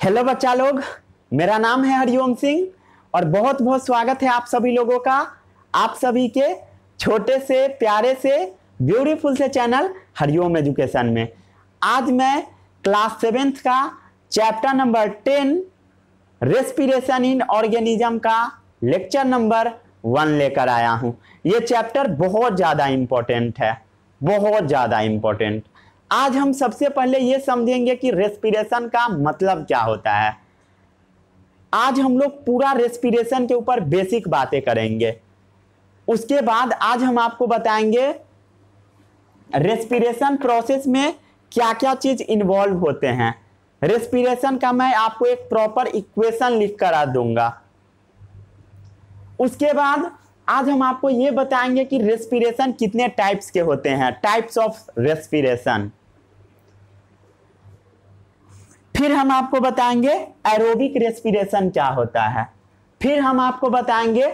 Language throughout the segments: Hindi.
हेलो बच्चा लोग, मेरा नाम है हरिओम सिंह और बहुत बहुत स्वागत है आप सभी लोगों का आप सभी के छोटे से प्यारे से ब्यूटीफुल से चैनल हरिओम एजुकेशन में। आज मैं क्लास 7th का chapter number 10 respiration in organism का लेक्चर नंबर 1 लेकर आया हूं। ये चैप्टर बहुत ज़्यादा इम्पोर्टेंट है, बहुत ज़्यादा इम्पोर्टेंट। आज हम सबसे पहले ये समझेंगे कि रेस्पिरेशन का मतलब क्या होता है। आज हम लोग पूरा रेस्पिरेशन के ऊपर बेसिक बातें करेंगे। उसके बाद आज हम आपको बताएंगे रेस्पिरेशन प्रोसेस में क्या क्या चीज इन्वॉल्व होते हैं। रेस्पिरेशन का मैं आपको एक प्रॉपर इक्वेशन लिख कर दूंगा। उसके बाद आज हम आपको ये बताएंगे कि रेस्पिरेशन कितने टाइप्स के होते हैं, टाइप्स ऑफ रेस्पिरेशन। फिर हम आपको बताएंगे एरोबिक रेस्पिरेशन क्या होता है। फिर हम आपको बताएंगे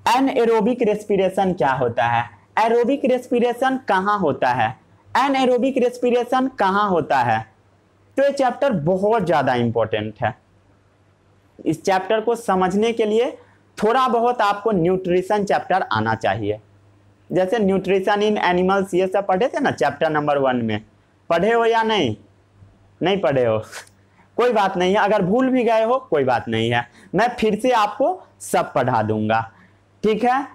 एनएरोबिक रेस्पिरेशन क्या होता है। एरोबिक रेस्पिरेशन कहाँ होता है, एनएरोबिक रेस्पिरेशन कहाँ होता है। तो ये चैप्टर बहुत ज़्यादा इंपॉर्टेंट है। इस चैप्टर को समझने के लिए थोड़ा बहुत आपको न्यूट्रिशन चैप्टर आना चाहिए। जैसे न्यूट्रिशन इन एनिमल्स ये सब पढ़े थे ना चैप्टर नंबर 1 में, पढ़े हो या नहीं? नहीं पढ़े हो कोई बात नहीं है, अगर भूल भी गए हो कोई बात नहीं है, मैं फिर से आपको सब पढ़ा दूंगा। ठीक है,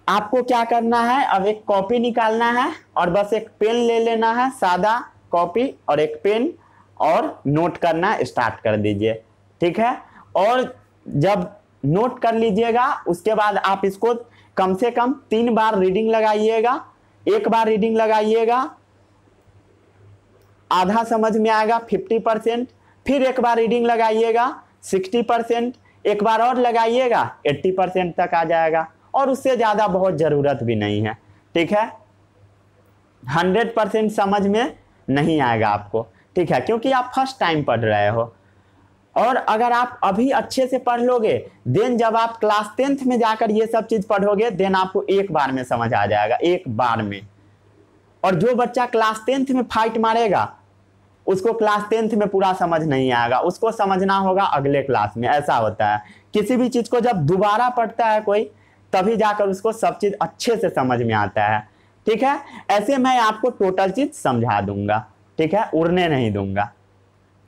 आपको क्या करना है, अब एक कॉपी निकालना है और बस एक पेन ले लेना है, सादा कॉपी और एक पेन, और नोट करना स्टार्ट कर दीजिए। ठीक है, और जब नोट कर लीजिएगा उसके बाद आप इसको कम से कम 3 बार रीडिंग लगाइएगा। एक बार रीडिंग लगाइएगा, आधा समझ में आएगा 50%, फिर एक बार रीडिंग लगाइएगा 60%, एक बार और लगाइएगा 80% तक आ जाएगा, और उससे ज़्यादा बहुत ज़रूरत भी नहीं है। ठीक है, 100% समझ में नहीं आएगा आपको। ठीक है, क्योंकि आप फर्स्ट टाइम पढ़ रहे हो। और अगर आप अभी अच्छे से पढ़ लोगे देन जब आप क्लास 10th में जाकर ये सब चीज़ पढ़ोगे देन आपको एक बार में समझ आ जाएगा, एक बार में। और जो बच्चा क्लास 10th में फाइट मारेगा उसको क्लास 10th में पूरा समझ नहीं आएगा, उसको समझना होगा अगले क्लास में। ऐसा होता है, किसी भी चीज़ को जब दोबारा पढ़ता है कोई तभी जाकर उसको सब चीज़ अच्छे से समझ में आता है। ठीक है, ऐसे मैं आपको टोटल चीज़ समझा दूंगा। ठीक है, उड़ने नहीं दूंगा।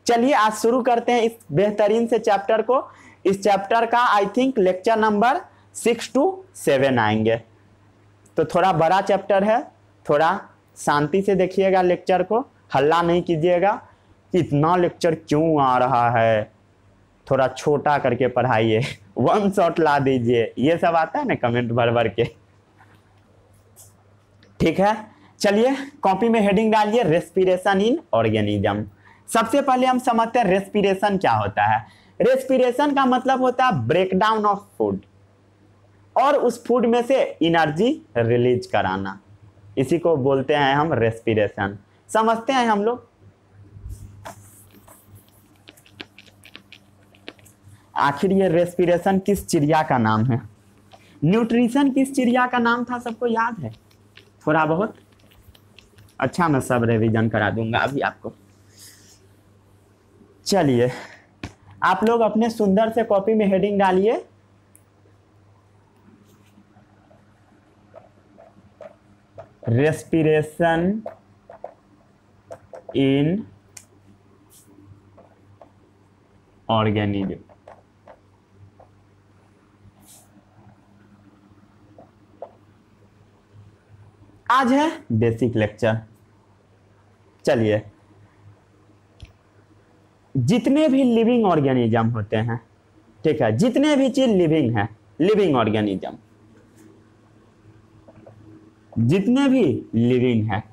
चलिए आज शुरू करते हैं इस बेहतरीन से चैप्टर को। इस चैप्टर का I think lecture number 6 to 7 आएंगे। तो थोड़ा बड़ा चैप्टर है, थोड़ा शांति से देखिएगा लेक्चर को, हल्ला नहीं कीजिएगा कि इतना लेक्चर क्यों आ रहा है, थोड़ा छोटा करके पढ़ाइए, 1 शॉट ला दीजिए, ये सब आता है ना कमेंट भर भर के। ठीक है, चलिए कॉपी में हेडिंग डालिए रेस्पिरेशन इन ऑर्गेनिज्म। सबसे पहले हम समझते हैं रेस्पिरेशन क्या होता है। रेस्पिरेशन का मतलब होता है ब्रेकडाउन ऑफ फूड, और उस फूड में से एनर्जी रिलीज कराना, इसी को बोलते हैं हम रेस्पिरेशन। समझते हैं हम लोग। आखिर ये रेस्पिरेशन किस चिड़िया का नाम है? न्यूट्रिशन किस चिड़िया का नाम था, सबको याद है थोड़ा बहुत? अच्छा, मैं सब रिवीजन करा दूंगा अभी आपको। चलिए आप लोग अपने सुंदर से कॉपी में हेडिंग डालिए रेस्पिरेशन इन ऑर्गेनिज्म। आज है बेसिक लेक्चर। चलिए, जितने भी लिविंग ऑर्गेनिज्म होते हैं, ठीक है, जितने भी चीज लिविंग है, लिविंग ऑर्गेनिज्म, जितने भी लिविंग है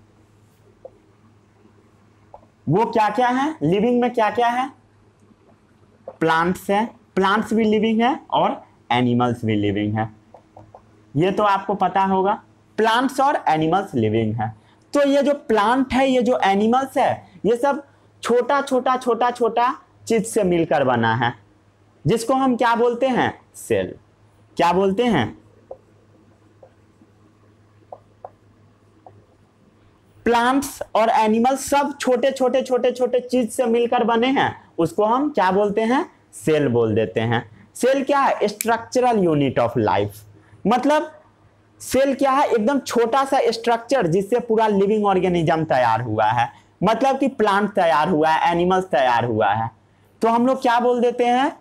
वो क्या क्या है, लिविंग में क्या क्या है? प्लांट्स है, प्लांट्स भी लिविंग है और एनिमल्स भी लिविंग है। ये तो आपको पता होगा, प्लांट्स और एनिमल्स लिविंग है। तो ये जो प्लांट है, ये जो एनिमल्स है, ये सब छोटा छोटा छोटा छोटा चीज से मिलकर बना है, जिसको हम क्या बोलते हैं? सेल। क्या बोलते हैं? प्लांट्स और एनिमल्स सब छोटे छोटे छोटे छोटे चीज से मिलकर बने हैं, उसको हम क्या बोलते हैं? सेल बोल देते हैं। सेल क्या है? Structural unit of life. मतलब सेल क्या है? एकदम छोटा सा स्ट्रक्चर जिससे पूरा लिविंग ऑर्गेनिज्म तैयार हुआ है। मतलब कि प्लांट तैयार हुआ है, एनिमल्स तैयार हुआ है, तो हम लोग क्या बोल देते हैं?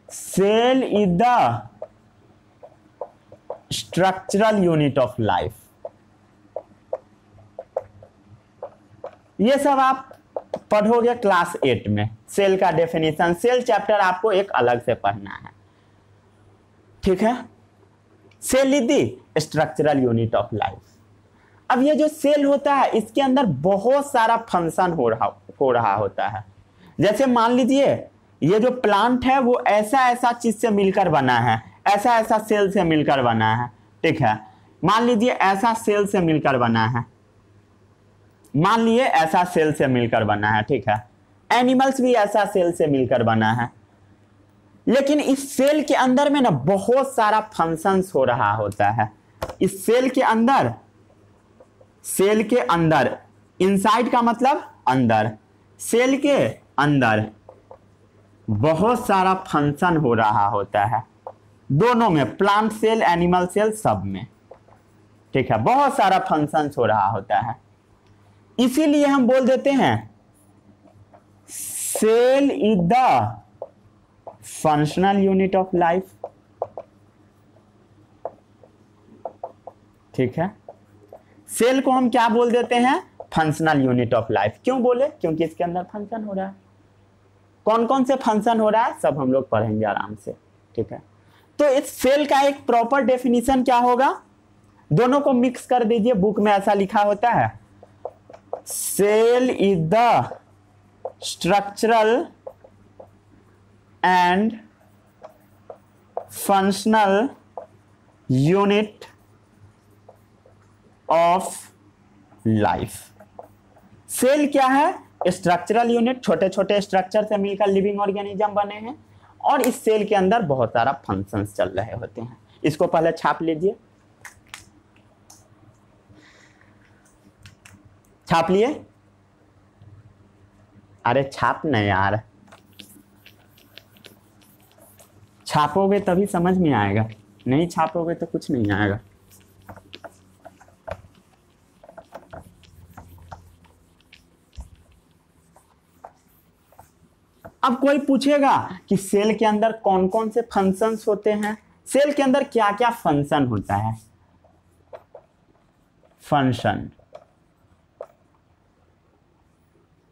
Cell is the structural unit of life. ये सब आप पढ़ोगे क्लास 8 में, सेल का डेफिनेशन। सेल चैप्टर आपको एक अलग से पढ़ना है, ठीक है। Cell is the structural unit of life. अब ये जो सेल होता है इसके अंदर बहुत सारा फंक्शन हो रहा होता है। जैसे मान लीजिए ये जो प्लांट है वो ऐसा ऐसा चीज से मिलकर बना है, ऐसा ऐसा सेल से मिलकर बना है, ठीक है। मान लीजिए ऐसा सेल से मिलकर बना है, मान लिए ऐसा सेल से मिलकर बना है, ठीक है। एनिमल्स भी ऐसा सेल से मिलकर बना है। लेकिन इस सेल के अंदर में ना बहुत सारा फंक्शंस हो रहा होता है। इस सेल के अंदर इनसाइड का मतलब अंदर, सेल के अंदर बहुत सारा फंक्शन हो रहा होता है, दोनों में, प्लांट सेल एनिमल सेल सब में, ठीक है। बहुत सारा फंक्शंस हो रहा होता है, इसीलिए हम बोल देते हैं cell is the functional unit of life, ठीक है। सेल को हम क्या बोल देते हैं? Functional unit of life. क्यों बोले? क्योंकि इसके अंदर फंक्शन हो रहा है। कौन कौन से फंक्शन हो रहा है सब हम लोग पढ़ेंगे आराम से, ठीक है। तो इस सेल का एक प्रॉपर डेफिनेशन क्या होगा? दोनों को मिक्स कर दीजिए, बुक में ऐसा लिखा होता है, cell is the structural and functional unit of life. Cell क्या है? स्ट्रक्चरल यूनिट, छोटे छोटे स्ट्रक्चर से मिलकर लिविंग ऑर्गेनिज्म बने हैं, और इस सेल के अंदर बहुत सारा फंक्शंस चल रहे होते हैं। इसको पहले छाप लीजिए, छाप लिए? अरे छाप नहीं यार, छापोगे तभी समझ में आएगा, नहीं छापोगे तो कुछ नहीं आएगा। अब कोई पूछेगा कि सेल के अंदर कौन कौन से फंक्शंस होते हैं, सेल के अंदर क्या क्या फंक्शन होता है? फंक्शन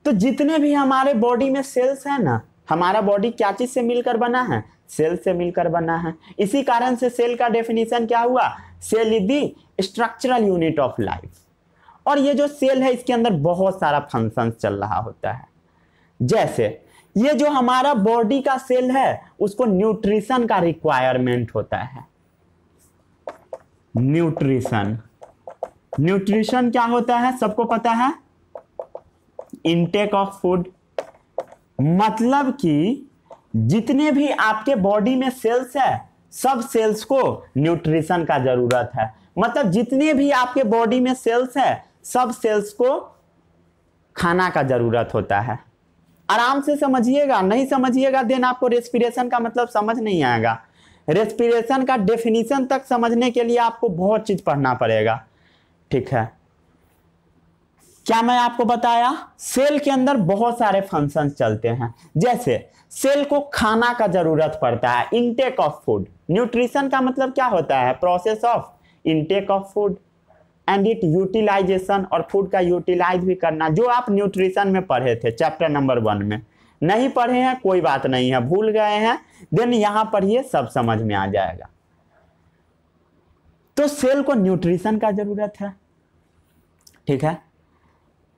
तो जितने भी हमारे बॉडी में सेल्स हैं ना, हमारा बॉडी क्या चीज से मिलकर बना है? सेल से मिलकर बना है। इसी कारण से सेल का डेफिनेशन क्या हुआ? Cell is the structural unit of life. और ये जो सेल है इसके अंदर बहुत सारा फंक्शन चल रहा होता है। जैसे ये जो हमारा बॉडी का सेल है उसको न्यूट्रिशन का रिक्वायरमेंट होता है। न्यूट्रिशन, न्यूट्रिशन क्या होता है सबको पता है? Intake of food. मतलब कि जितने भी आपके बॉडी में सेल्स है सब सेल्स को न्यूट्रिशन का जरूरत है। मतलब जितने भी आपके बॉडी में सेल्स है सब सेल्स को खाना का जरूरत होता है। आराम से समझिएगा, नहीं समझिएगा देन आपको रेस्पिरेशन का मतलब समझ नहीं आएगा। रेस्पिरेशन का डेफिनेशन तक समझने के लिए आपको बहुत चीज पढ़ना पड़ेगा, ठीक है। क्या मैं आपको बताया? सेल के अंदर बहुत सारे फंक्शंस चलते हैं। जैसे सेल को खाना का जरूरत पड़ता है, इनटेक ऑफ फूड। न्यूट्रिशन का मतलब क्या होता है? Process of intake of food and it utilization, और फूड का यूटिलाइज भी करना, जो आप न्यूट्रिशन में पढ़े थे चैप्टर नंबर 1 में। नहीं पढ़े हैं कोई बात नहीं है, भूल गए हैं देन यहां पढ़िए, सब समझ में आ जाएगा। तो सेल को न्यूट्रिशन का जरूरत है, ठीक है।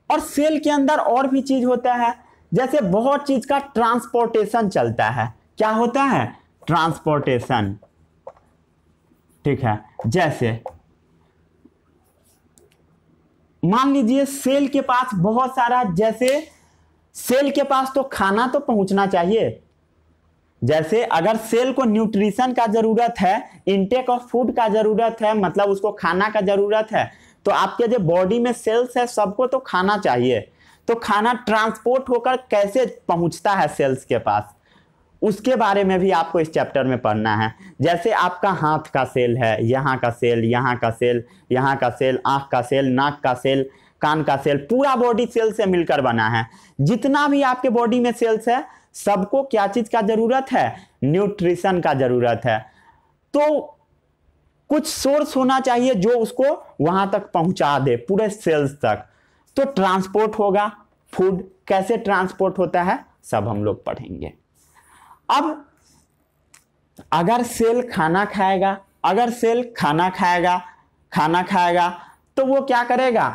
और सेल के अंदर और भी चीज होता है, जैसे बहुत चीज का ट्रांसपोर्टेशन चलता है। क्या होता है? ट्रांसपोर्टेशन, ठीक है। जैसे मान लीजिए सेल के पास बहुत सारा, जैसे सेल के पास तो खाना तो पहुंचना चाहिए। जैसे अगर सेल को न्यूट्रिशन का जरूरत है, इनटेक ऑफ फूड का जरूरत है, मतलब उसको खाना का जरूरत है, तो आपके जो बॉडी में सेल्स है सबको तो खाना चाहिए, तो खाना ट्रांसपोर्ट होकर कैसे पहुंचता है सेल्स के पास, उसके बारे में भी आपको इस चैप्टर में पढ़ना है। जैसे आपका हाथ का सेल है, यहाँ का सेल, यहाँ का सेल, यहाँ का सेल, आँख का सेल, नाक का सेल, कान का सेल, पूरा बॉडी सेल से मिलकर बना है। जितना भी आपके बॉडी में सेल्स है सबको क्या चीज का जरूरत है, न्यूट्रिशन का जरूरत है। तो कुछ सोर्स होना चाहिए जो उसको वहां तक पहुंचा दे पूरे सेल्स तक, तो ट्रांसपोर्ट होगा। फूड कैसे ट्रांसपोर्ट होता है सब हम लोग पढ़ेंगे। अब अगर सेल खाना खाएगा, अगर सेल खाना खाएगा तो वो क्या करेगा,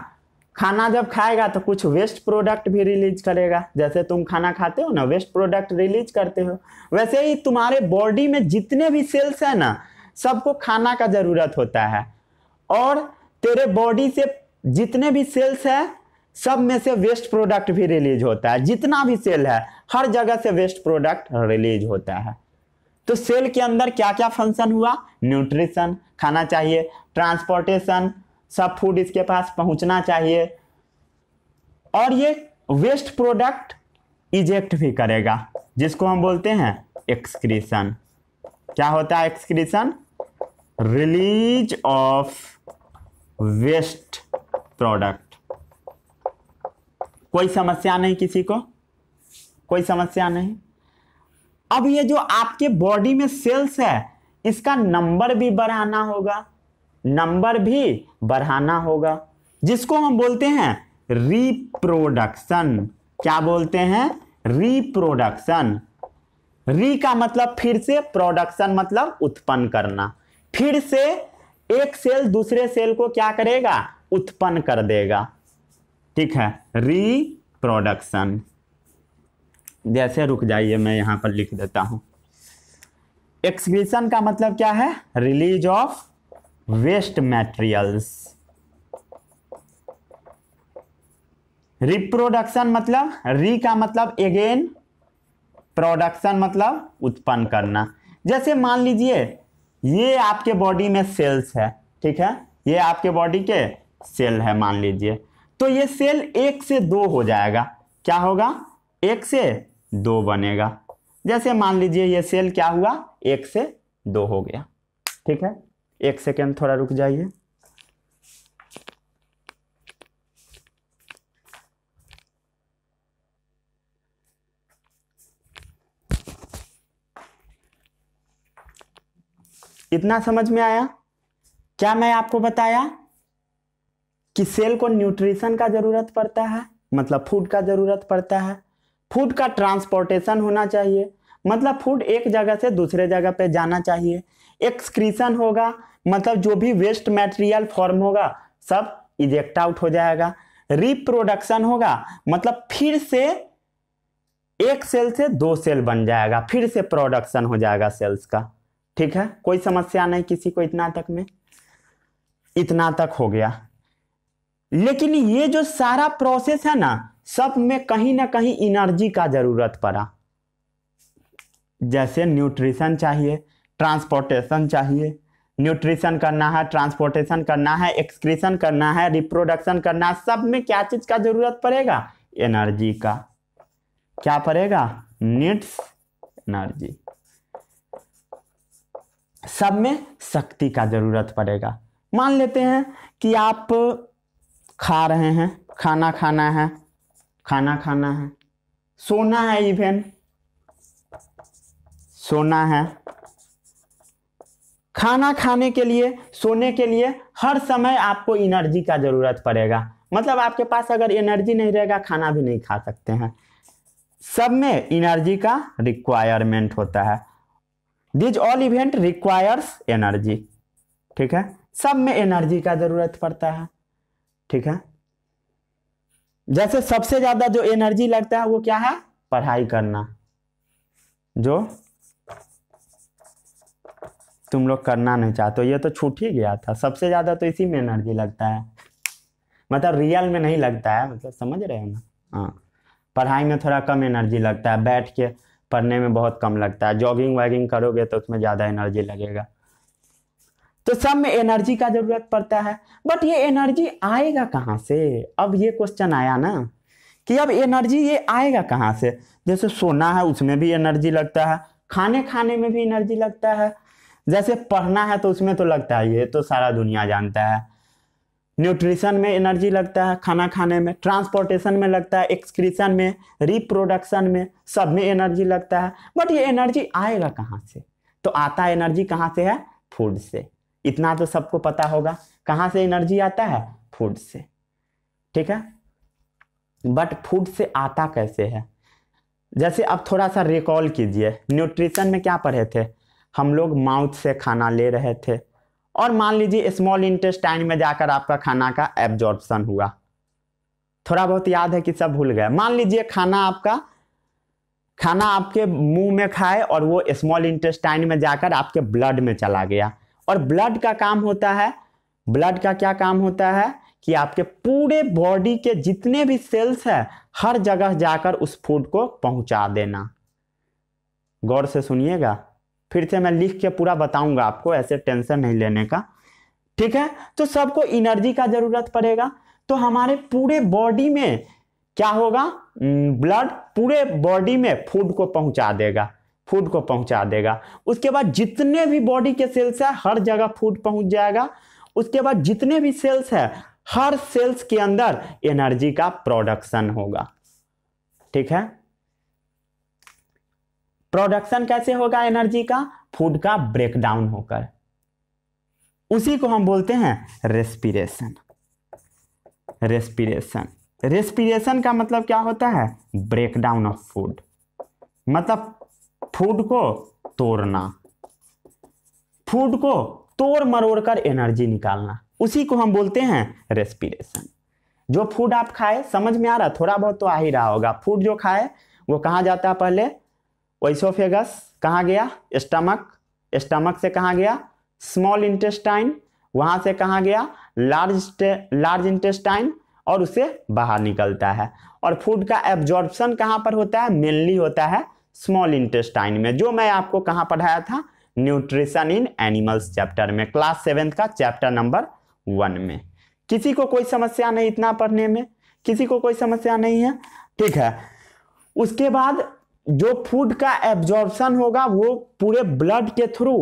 खाना जब खाएगा तो कुछ वेस्ट प्रोडक्ट भी रिलीज करेगा। जैसे तुम खाना खाते हो ना, वेस्ट प्रोडक्ट रिलीज करते हो, वैसे ही तुम्हारे बॉडी में जितने भी सेल्स है ना सबको खाना का जरूरत होता है, और तेरे बॉडी से जितने भी सेल्स है सब में से वेस्ट प्रोडक्ट भी रिलीज होता है। जितना भी सेल है हर जगह से वेस्ट प्रोडक्ट रिलीज होता है। तो सेल के अंदर क्या क्या फंक्शन हुआ, न्यूट्रिशन खाना चाहिए, ट्रांसपोर्टेशन सब फूड इसके पास पहुंचना चाहिए, और ये वेस्ट प्रोडक्ट इजेक्ट भी करेगा जिसको हम बोलते हैं एक्सक्रीशन। क्या होता है excretion, release of waste product. कोई समस्या नहीं, किसी को कोई समस्या नहीं। अब ये जो आपके बॉडी में सेल्स है इसका नंबर भी बढ़ाना होगा, नंबर भी बढ़ाना होगा, जिसको हम बोलते हैं रिप्रोडक्शन। क्या बोलते हैं, रिप्रोडक्शन। री का मतलब फिर से, प्रोडक्शन मतलब उत्पन्न करना। फिर से एक सेल दूसरे सेल को क्या करेगा, उत्पन्न कर देगा। ठीक है, रिप्रोडक्शन। जैसे रुक जाइए मैं यहां पर लिख देता हूं। एक्सक्रीशन का मतलब क्या है, release of waste materials. Reproduction मतलब, री का मतलब अगेन, प्रोडक्शन मतलब उत्पन्न करना। जैसे मान लीजिए ये आपके बॉडी में सेल्स है, ठीक है, ये आपके बॉडी के सेल है मान लीजिए, तो ये सेल 1 से 2 हो जाएगा। क्या होगा, 1 से 2 बनेगा। जैसे मान लीजिए ये सेल क्या हुआ, 1 से 2 हो गया। ठीक है, 1 सेकेंड थोड़ा रुक जाइए। इतना समझ में आया? क्या मैं आपको बताया कि सेल को न्यूट्रिशन का जरूरत पड़ता है, मतलब फूड का जरूरत पड़ता है। फूड का ट्रांसपोर्टेशन होना चाहिए, मतलब फूड एक जगह से दूसरे जगह पे जाना चाहिए। एक्सक्रीशन होगा, मतलब जो भी वेस्ट मटेरियल फॉर्म होगा सब इजेक्ट आउट हो जाएगा। रिप्रोडक्शन होगा, मतलब फिर से एक सेल से 2 सेल बन जाएगा, फिर से प्रोडक्शन हो जाएगा सेल्स का। ठीक है, कोई समस्या नहीं किसी को इतना तक में? इतना तक हो गया। लेकिन ये जो सारा प्रोसेस है ना, सब में कहीं ना कहीं एनर्जी का जरूरत पड़ा। जैसे न्यूट्रिशन चाहिए, ट्रांसपोर्टेशन चाहिए, न्यूट्रिशन करना है, ट्रांसपोर्टेशन करना है, एक्सक्रीशन करना है, रिप्रोडक्शन करना है, सब में क्या चीज का जरूरत पड़ेगा, एनर्जी का। क्या पड़ेगा, नीड्स एनर्जी। सब में शक्ति का जरूरत पड़ेगा। मान लेते हैं कि आप खा रहे हैं, खाना खाना है, सोना है, इवन सोना है। खाना खाने के लिए, सोने के लिए हर समय आपको एनर्जी का जरूरत पड़ेगा। मतलब आपके पास अगर एनर्जी नहीं रहेगा खाना भी नहीं खा सकते हैं। सब में एनर्जी का रिक्वायरमेंट होता है। This all event requires energy. ठीक है, सब में एनर्जी का जरूरत पड़ता है। ठीक है, जैसे सबसे ज्यादा जो एनर्जी लगता है वो क्या है, पढ़ाई करना, जो तुम लोग करना नहीं चाहते, ये तो छूट ही गया था। सबसे ज्यादा तो इसी में एनर्जी लगता है, मतलब रियल में नहीं लगता है, मतलब समझ रहे हो ना। हाँ, पढ़ाई में थोड़ा कम एनर्जी लगता है, बैठ के पढ़ने में बहुत कम लगता है। जॉगिंग वॉगिंग करोगे तो उसमें ज़्यादा एनर्जी लगेगा। तो सब में एनर्जी का जरूरत पड़ता है। बट ये एनर्जी आएगा कहाँ से? अब ये क्वेश्चन आया ना कि अब एनर्जी ये आएगा कहाँ से? जैसे सोना है उसमें भी एनर्जी लगता है, खाने खाने में भी एनर्जी लगता है, जैसे पढ़ना है तो उसमें तो लगता है, ये तो सारा दुनिया जानता है। न्यूट्रिशन में एनर्जी लगता है, खाना खाने में, ट्रांसपोर्टेशन में लगता है, एक्सक्रीशन में, रिप्रोडक्शन में, सब में एनर्जी लगता है। बट ये एनर्जी आएगा कहाँ से? तो आता एनर्जी कहाँ से है? फूड से। इतना तो सबको पता होगा, कहाँ से एनर्जी आता है? फूड से। ठीक है, बट फूड से आता कैसे है? जैसे अब थोड़ा सा रिकॉल कीजिए, न्यूट्रिशन में क्या पढ़े थे हम लोग? माउथ से खाना ले रहे थे और मान लीजिए स्मॉल इंटेस्टाइन में जाकर आपका खाना का एब्जॉर्प्शन हुआ। थोड़ा बहुत याद है कि सब भूल गए? मान लीजिए खाना आपके मुंह में खाए और वो स्मॉल इंटेस्टाइन में जाकर आपके ब्लड में चला गया। और ब्लड का काम होता है, ब्लड का क्या काम होता है कि आपके पूरे बॉडी के जितने भी सेल्स है हर जगह जाकर उस फूड को पहुंचा देना। गौर से सुनिएगा, फिर से मैं लिख के पूरा बताऊंगा आपको, ऐसे टेंशन नहीं लेने का। ठीक है, तो सबको एनर्जी का जरूरत पड़ेगा। तो हमारे पूरे बॉडी में क्या होगा? ब्लड पूरे बॉडी में फूड को पहुंचा देगा, फूड को पहुंचा देगा। उसके बाद जितने भी बॉडी के सेल्स है हर जगह फूड पहुंच जाएगा। उसके बाद जितने भी सेल्स है हर सेल्स के अंदर एनर्जी का प्रोडक्शन होगा। ठीक है, प्रोडक्शन कैसे होगा एनर्जी का? फूड का ब्रेकडाउन होकर। उसी को हम बोलते हैं रेस्पिरेशन। रेस्पिरेशन, रेस्पिरेशन का मतलब क्या होता है? ब्रेकडाउन ऑफ फूड, मतलब फूड को तोड़ना, फूड को तोड़ मरोड़ कर एनर्जी निकालना, उसी को हम बोलते हैं रेस्पिरेशन। जो फूड आप खाए, समझ में आ रहा? थोड़ा बहुत तो आ ही रहा होगा। फूड जो खाए वो कहाँ जाता है? पहले ओइसोफेगस, कहाँ गया? स्टमक, स्टमक से कहाँ गया? स्मॉल इंटेस्टाइन, वहां से कहाँ गया? लार्ज इंटेस्टाइन, और उसे बाहर निकलता है। और फूड का एब्जॉर्प्शन कहाँ पर होता है? मेनली होता है स्मॉल इंटेस्टाइन में, जो मैं आपको कहाँ पढ़ाया था? न्यूट्रिशन इन एनिमल्स चैप्टर में, क्लास 7 का चैप्टर नंबर 1 में। किसी को कोई समस्या नहीं इतना पढ़ने में? किसी को कोई समस्या नहीं है? ठीक है, उसके बाद जो फूड का एब्जॉर्प्शन होगा वो पूरे ब्लड के थ्रू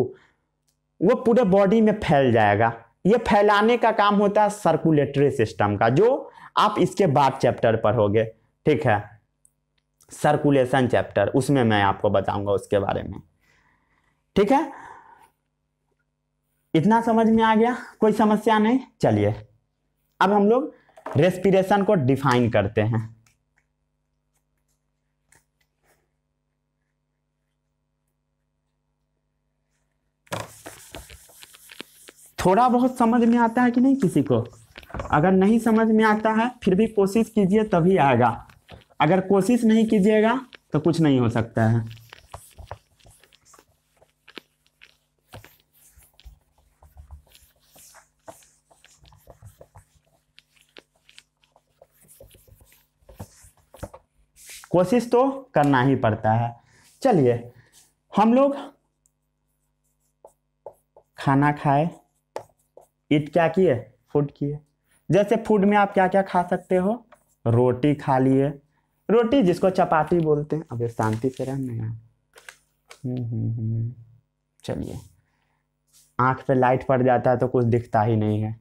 वो पूरे बॉडी में फैल जाएगा। ये फैलाने का काम होता है सर्कुलेटरी सिस्टम का, जो आप इसके बाद चैप्टर पढ़ोगे। ठीक है, सर्कुलेशन चैप्टर, उसमें मैं आपको बताऊंगा उसके बारे में। ठीक है, इतना समझ में आ गया? कोई समस्या नहीं? चलिए अब हम लोग रेस्पिरेशन को डिफाइन करते हैं। थोड़ा बहुत समझ में आता है कि नहीं किसी को? अगर नहीं समझ में आता है फिर भी कोशिश कीजिए, तभी आएगा। अगर कोशिश नहीं कीजिएगा तो कुछ नहीं हो सकता है। कोशिश तो करना ही पड़ता है। चलिए, हम लोग खाना खाए, ईट क्या किए? फूड किए। जैसे फूड में आप क्या क्या खा सकते हो? रोटी खा लिए, रोटी जिसको चपाती बोलते हैं। अबे शांति से रहना यार। चलिए, आंख पे लाइट पड़ जाता है तो कुछ दिखता ही नहीं है।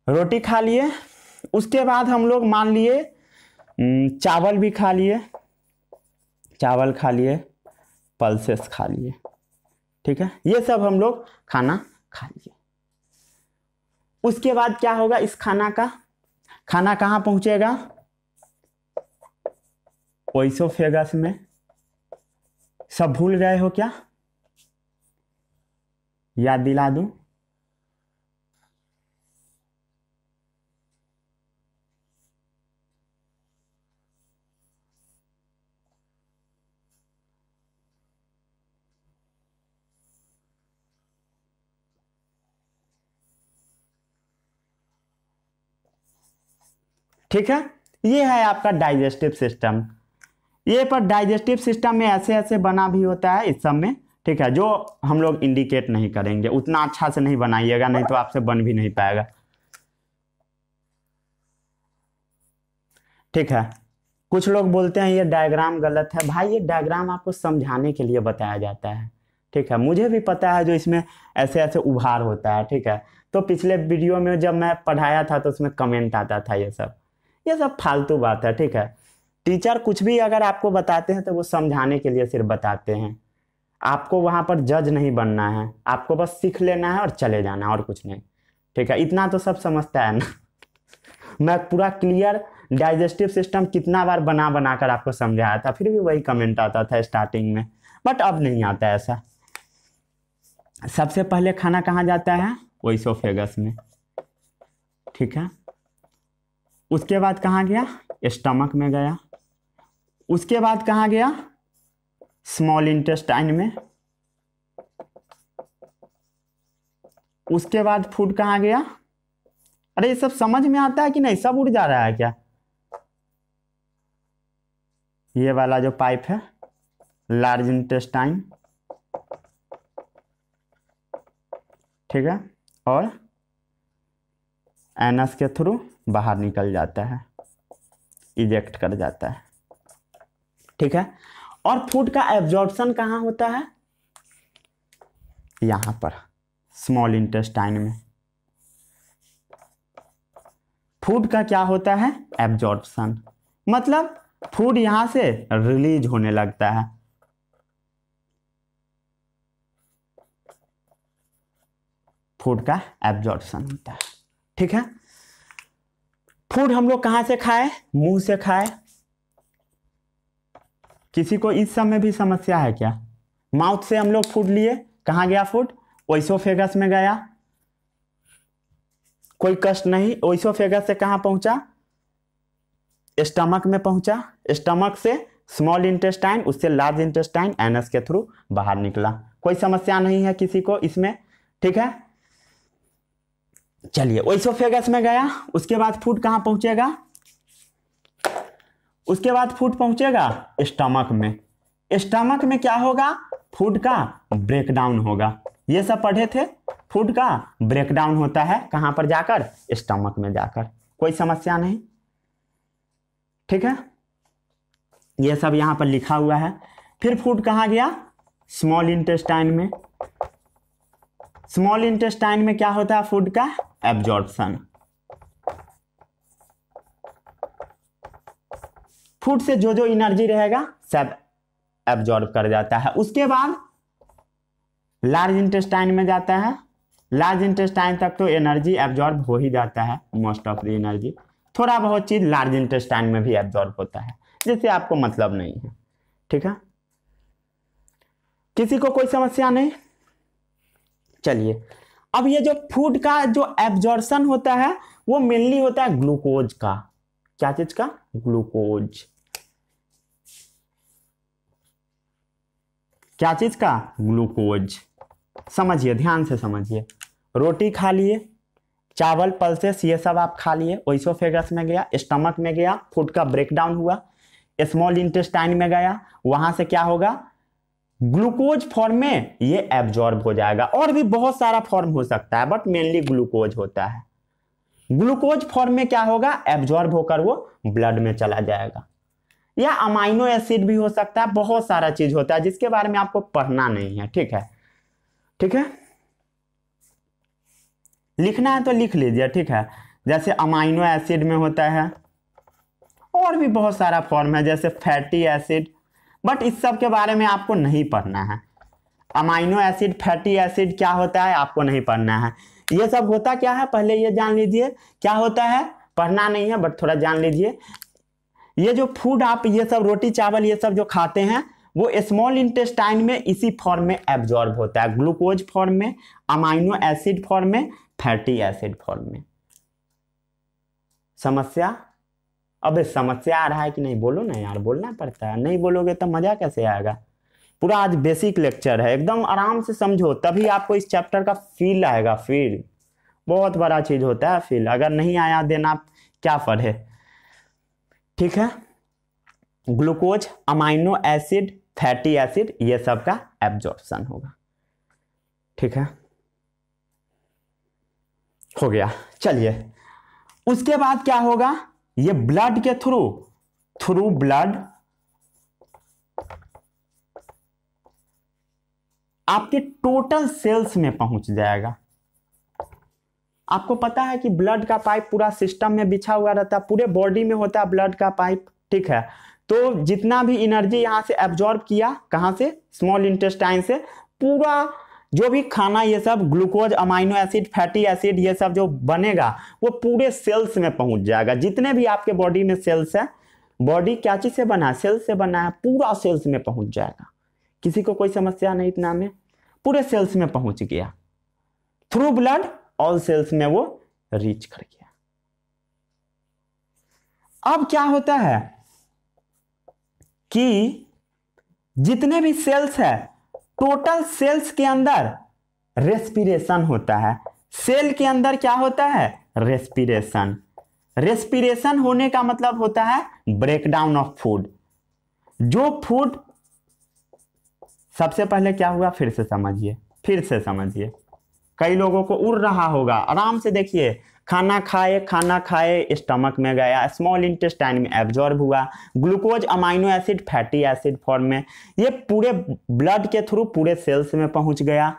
रोटी खा लिए, उसके बाद हम लोग मान लिए चावल भी खा लिए, चावल खा लिए, पल्सेस खा लिए। ठीक है, ये सब हम लोग खाना खा लिए। उसके बाद क्या होगा? इस खाना कहाँ पहुंचेगा? ओइसोफेगस में। सब भूल गए हो क्या? याद दिला दूं? ठीक है, ये है आपका डाइजेस्टिव सिस्टम। ये पर डाइजेस्टिव सिस्टम में ऐसे ऐसे बना भी होता है, इस सब में ठीक है, जो हम लोग इंडिकेट नहीं करेंगे। उतना अच्छा से नहीं बनाइएगा, नहीं तो आपसे बन भी नहीं पाएगा। ठीक है, कुछ लोग बोलते हैं ये डायग्राम गलत है। भाई ये डायग्राम आपको समझाने के लिए बताया जाता है। ठीक है, मुझे भी पता है जो इसमें ऐसे ऐसे उभार होता है। ठीक है, तो पिछले वीडियो में जब मैं पढ़ाया था तो उसमें कमेंट आता था ये सब फालतू बात है। ठीक है, टीचर कुछ भी अगर आपको बताते हैं तो वो समझाने के लिए सिर्फ बताते हैं। आपको वहां पर जज नहीं बनना है, आपको बस सीख लेना है और चले जाना है, और कुछ नहीं। ठीक है, इतना तो सब समझता है ना। मैं पूरा क्लियर डाइजेस्टिव सिस्टम कितना बार बना बना कर आपको समझाया था, फिर भी वही कमेंट आता था स्टार्टिंग में, बट अब नहीं आता ऐसा। सबसे पहले खाना कहाँ जाता है? ओइसोफेगस में। ठीक है, उसके बाद कहाँ गया? स्टमक में गया। उसके बाद कहाँ गया? स्मॉल इंटेस्टाइन में। उसके बाद फूड कहाँ गया? अरे ये सब समझ में आता है कि नहीं? सब उड़ जा रहा है क्या? ये वाला जो पाइप है, लार्ज इंटेस्टाइन। ठीक है, और एनस के थ्रू बाहर निकल जाता है, इजेक्ट कर जाता है। ठीक है, और फूड का एब्जॉर्प्शन कहाँ होता है? यहां पर स्मॉल इंटेस्टाइन में। फूड का क्या होता है? एब्जॉर्प्शन। मतलब फूड यहां से रिलीज होने लगता है। फूड का एब्जॉर्प्शन होता है। ठीक है, फूड हम लोग कहां से खाए? मुंह से खाए। किसी को इस सब में भी समस्या है क्या? माउथ से हम लोग फूड लिए, कहां गया फूड? ओइसोफेगस में गया। कोई कष्ट नहीं। ओइसोफेगस से कहां पहुंचा? स्टमक में पहुंचा। स्टमक से स्मॉल इंटेस्टाइन, उससे लार्ज इंटेस्टाइन, एनस के थ्रू बाहर निकला। कोई समस्या नहीं है किसी को इसमें। ठीक है, चलिए ओइसोफेगस में गया। उसके बाद फूड कहां पहुंचेगा? उसके बाद फूड पहुंचेगा स्टमक में। स्टमक में क्या होगा? फूड का ब्रेकडाउन होगा। ये सब पढ़े थे, फूड का ब्रेकडाउन होता है कहां पर जाकर? स्टमक में जाकर। कोई समस्या नहीं। ठीक है, ये सब यहां पर लिखा हुआ है। फिर फूड कहां गया? स्मॉल इंटेस्टाइन में। स्मॉल इंटेस्टाइन में क्या होता है? फूड का एब्जॉर्प्शन। फूड से जो जो एनर्जी रहेगा सब एब्जॉर्ब कर जाता है। उसके बाद लार्ज इंटेस्टाइन में जाता है। लार्ज इंटेस्टाइन तक तो एनर्जी एब्जॉर्ब हो ही जाता है, मोस्ट ऑफ द एनर्जी। थोड़ा बहुत चीज लार्ज इंटेस्टाइन में भी एब्जॉर्ब होता है, जिससे आपको मतलब नहीं है। ठीक है, किसी को कोई समस्या नहीं। चलिए, अब ये जो फूड का जो एब्जॉर्प्शन होता है वो मेनली होता है ग्लूकोज का। क्या चीज का? ग्लूकोज। क्या चीज का? ग्लूकोज। समझिए, ध्यान से समझिए। रोटी खा लिए, चावल, पल्सेस, ये सब आप खा लिए। ओइसोफेगस में गया, स्टमक में गया, फूड का ब्रेकडाउन हुआ, स्मॉल इंटेस्टाइन में गया। वहां से क्या होगा? ग्लूकोज फॉर्म में ये एब्जॉर्ब हो जाएगा। और भी बहुत सारा फॉर्म हो सकता है, बट मेनली ग्लूकोज होता है। ग्लूकोज फॉर्म में क्या होगा? एब्जॉर्ब होकर वो ब्लड में चला जाएगा, या अमाइनो एसिड भी हो सकता है। बहुत सारा चीज होता है जिसके बारे में आपको पढ़ना नहीं है। ठीक है, ठीक है, लिखना है तो लिख लीजिए। ठीक है, जैसे अमाइनो एसिड में होता है, और भी बहुत सारा फॉर्म है, जैसे फैटी एसिड, बट इस सब के बारे में आपको नहीं पढ़ना है। अमाइनो एसिड, फैटी एसिड क्या होता है आपको नहीं पढ़ना है। ये सब होता क्या है पहले ये जान लीजिए। क्या होता है पढ़ना नहीं है, बट थोड़ा जान लीजिए। ये जो फूड आप ये सब रोटी चावल ये सब जो खाते हैं वो स्मॉल इंटेस्टाइन में इसी फॉर्म में एब्जॉर्ब होता है, ग्लूकोज फॉर्म में, अमाइनो एसिड फॉर्म में, फैटी एसिड फॉर्म में। समस्या? अबे समस्या आ रहा है कि नहीं? बोलो ना यार, बोलना पड़ता है। नहीं बोलोगे तो मजा कैसे आएगा? पूरा आज बेसिक लेक्चर है, एकदम आराम से समझो, तभी आपको इस चैप्टर का फील आएगा। फील बहुत बड़ा चीज होता है। फील अगर नहीं आया देन आप क्या पढ़े। ठीक है, glucose, amino acid, fatty acid, ये सब का एब्जॉर्प्शन होगा। ठीक है, हो गया। चलिए उसके बाद क्या होगा, ये ब्लड के थ्रू ब्लड आपके टोटल सेल्स में पहुंच जाएगा। आपको पता है कि ब्लड का पाइप पूरा सिस्टम में बिछा हुआ रहता है, पूरे बॉडी में होता है ब्लड का पाइप। ठीक है, तो जितना भी एनर्जी यहां से एब्जॉर्ब किया, कहां से, स्मॉल इंटेस्टाइन से, पूरा जो भी खाना, ये सब glucose, amino acid, fatty acid, ये सब जो बनेगा वो पूरे सेल्स में पहुंच जाएगा। जितने भी आपके बॉडी में सेल्स है, बॉडी क्या चीज से बना है, सेल्स से बना है, पूरा सेल्स में पहुंच जाएगा। किसी को कोई समस्या नहीं इतना में, पूरे सेल्स में पहुंच गया। थ्रू ब्लड ऑल सेल्स में वो रीच कर गया। अब क्या होता है कि जितने भी सेल्स है, टोटल सेल्स के अंदर रेस्पिरेशन होता है। सेल के अंदर क्या होता है, रेस्पिरेशन। रेस्पिरेशन होने का मतलब होता है ब्रेकडाउन ऑफ फूड। जो फूड, सबसे पहले क्या हुआ, फिर से समझिए। कई लोगों को उड़ रहा होगा, आराम से देखिए, खाना खाए स्टमक में गया, स्मॉल इंटेस्टाइन में एब्जॉर्ब हुआ, glucose, amino acid, fatty acid form में, ये पूरे ब्लड के थ्रू पूरे सेल्स में पहुंच गया।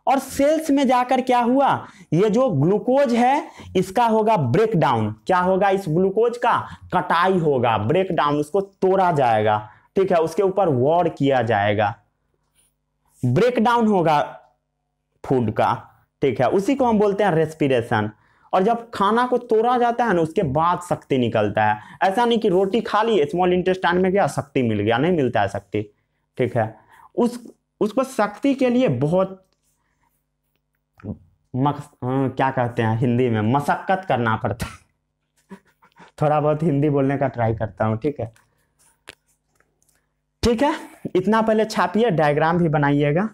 और सेल्स में जाकर क्या हुआ, ये जो ग्लूकोज है इसका होगा ब्रेकडाउन। क्या होगा, इस ग्लूकोज का कटाई होगा, ब्रेकडाउन, उसको तोड़ा जाएगा। ठीक है, उसके ऊपर वॉर किया जाएगा, ब्रेकडाउन होगा फूड का। ठीक है, उसी को हम बोलते हैं रेस्पिरेशन। और जब खाना को तोड़ा जाता है ना, उसके बाद शक्ति निकलता है। ऐसा नहीं कि रोटी खा ली, स्मॉल इंटेस्टाइन में गया, शक्ति मिल गया, नहीं मिलता है शक्ति। ठीक है, उसको शक्ति के लिए बहुत क्या कहते हैं हिंदी में, मशक्कत करना पड़ता है। थोड़ा बहुत हिंदी बोलने का ट्राई करता हूं। ठीक है, इतना पहले छापिए, डायग्राम भी बनाइएगा,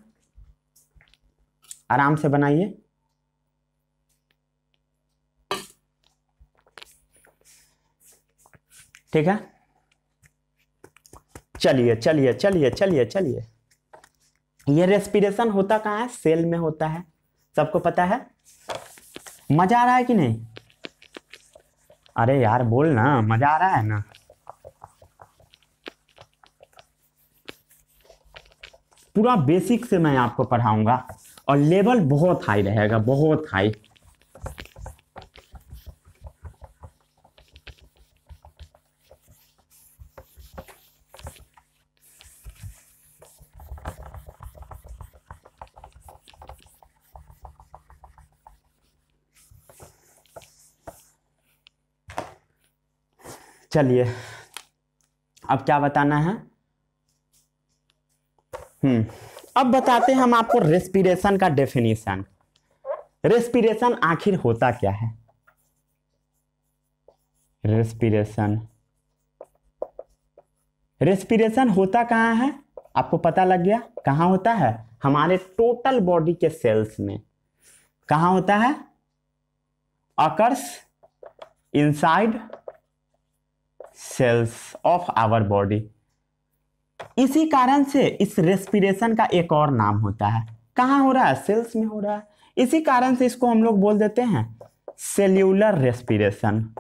आराम से बनाइए। ठीक है, चलिए। ये रेस्पिरेशन होता कहाँ है, सेल में होता है, सबको पता है। मजा आ रहा है कि नहीं, अरे यार बोल ना, मजा आ रहा है ना। पूरा बेसिक से मैं आपको पढ़ाऊंगा और लेवल बहुत हाई रहेगा, बहुत हाई। चलिए अब क्या बताना है, अब बताते हैं हम आपको रेस्पिरेशन का डेफिनेशन। रेस्पिरेशन आखिर होता क्या है, रेस्पिरेशन होता कहाँ है, आपको पता लग गया। कहाँ होता है, हमारे टोटल बॉडी के सेल्स में। कहाँ होता है, occurs inside cells of our body. इसी कारण से इस रेस्पिरेशन का एक और नाम होता है, कहां हो रहा है, सेल्स में हो रहा है। इसी कारण से इसको हम लोग बोल देते हैं सेल्यूलर रेस्पिरेशन।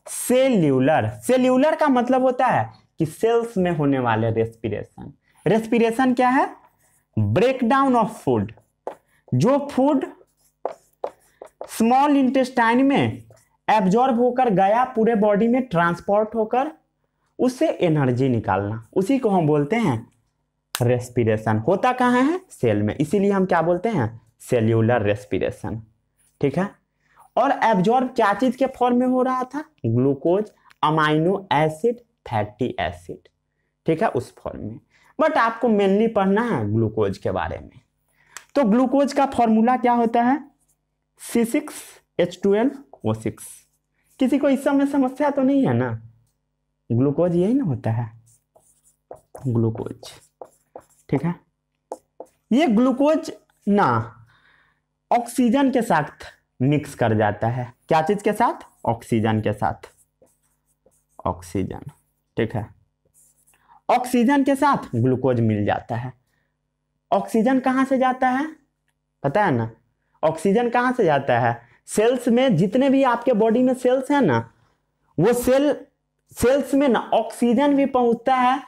सेल्यूलर का मतलब होता है कि सेल्स में होने वाले रेस्पिरेशन। रेस्पिरेशन क्या है, ब्रेकडाउन ऑफ फूड। जो फूड स्मॉल इंटेस्टाइन में एब्जॉर्ब होकर गया, पूरे बॉडी में ट्रांसपोर्ट होकर, उससे एनर्जी निकालना, उसी को हम बोलते हैं रेस्पिरेशन। होता कहाँ है, सेल में, इसीलिए हम क्या बोलते हैं, सेल्यूलर रेस्पिरेशन। ठीक है, और एब्जॉर्ब क्या चीज के फॉर्म में हो रहा था, glucose, amino acid, fatty acid. ठीक है, उस फॉर्म में। बट आपको मेनली पढ़ना है ग्लूकोज के बारे में। तो ग्लूकोज का फॉर्मूला क्या होता है, C6H12O6। किसी को इस सब में समस्या तो नहीं है ना, ग्लूकोज यही ना होता है, ग्लूकोज। ठीक है, ये ग्लूकोज ना ऑक्सीजन के साथ मिक्स कर जाता है। क्या चीज के साथ, ऑक्सीजन के साथ, ऑक्सीजन। ठीक है, ऑक्सीजन के साथ ग्लूकोज मिल जाता है। ऑक्सीजन कहाँ से जाता है पता है ना, ऑक्सीजन कहाँ से जाता है, सेल्स में, जितने भी आपके बॉडी में सेल्स है ना, वो सेल्स में ना ऑक्सीजन भी पहुंचता है।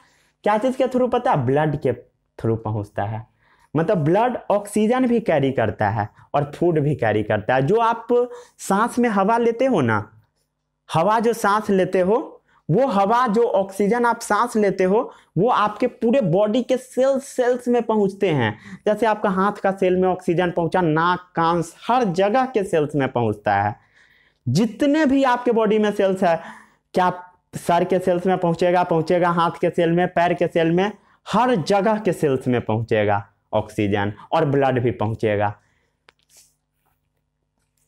क्या चीज के थ्रू पता है, ब्लड के थ्रू पहुंचता है। मतलब ब्लड ऑक्सीजन भी कैरी करता है और फूड भी कैरी करता है। जो आप सांस में हवा लेते हो ना, हवा जो सांस लेते हो, वो हवा जो ऑक्सीजन आप सांस लेते हो, वो आपके पूरे बॉडी के सेल्स में पहुंचते हैं। जैसे आपका हाथ का सेल में ऑक्सीजन पहुंचा, नाक कान हर जगह के सेल्स में पहुंचता है। जितने भी आपके बॉडी में सेल्स है, क्या सर के सेल्स में पहुंचेगा, हाथ के सेल में, पैर के सेल में, हर जगह के सेल्स में पहुंचेगा ऑक्सीजन, और ब्लड भी पहुंचेगा।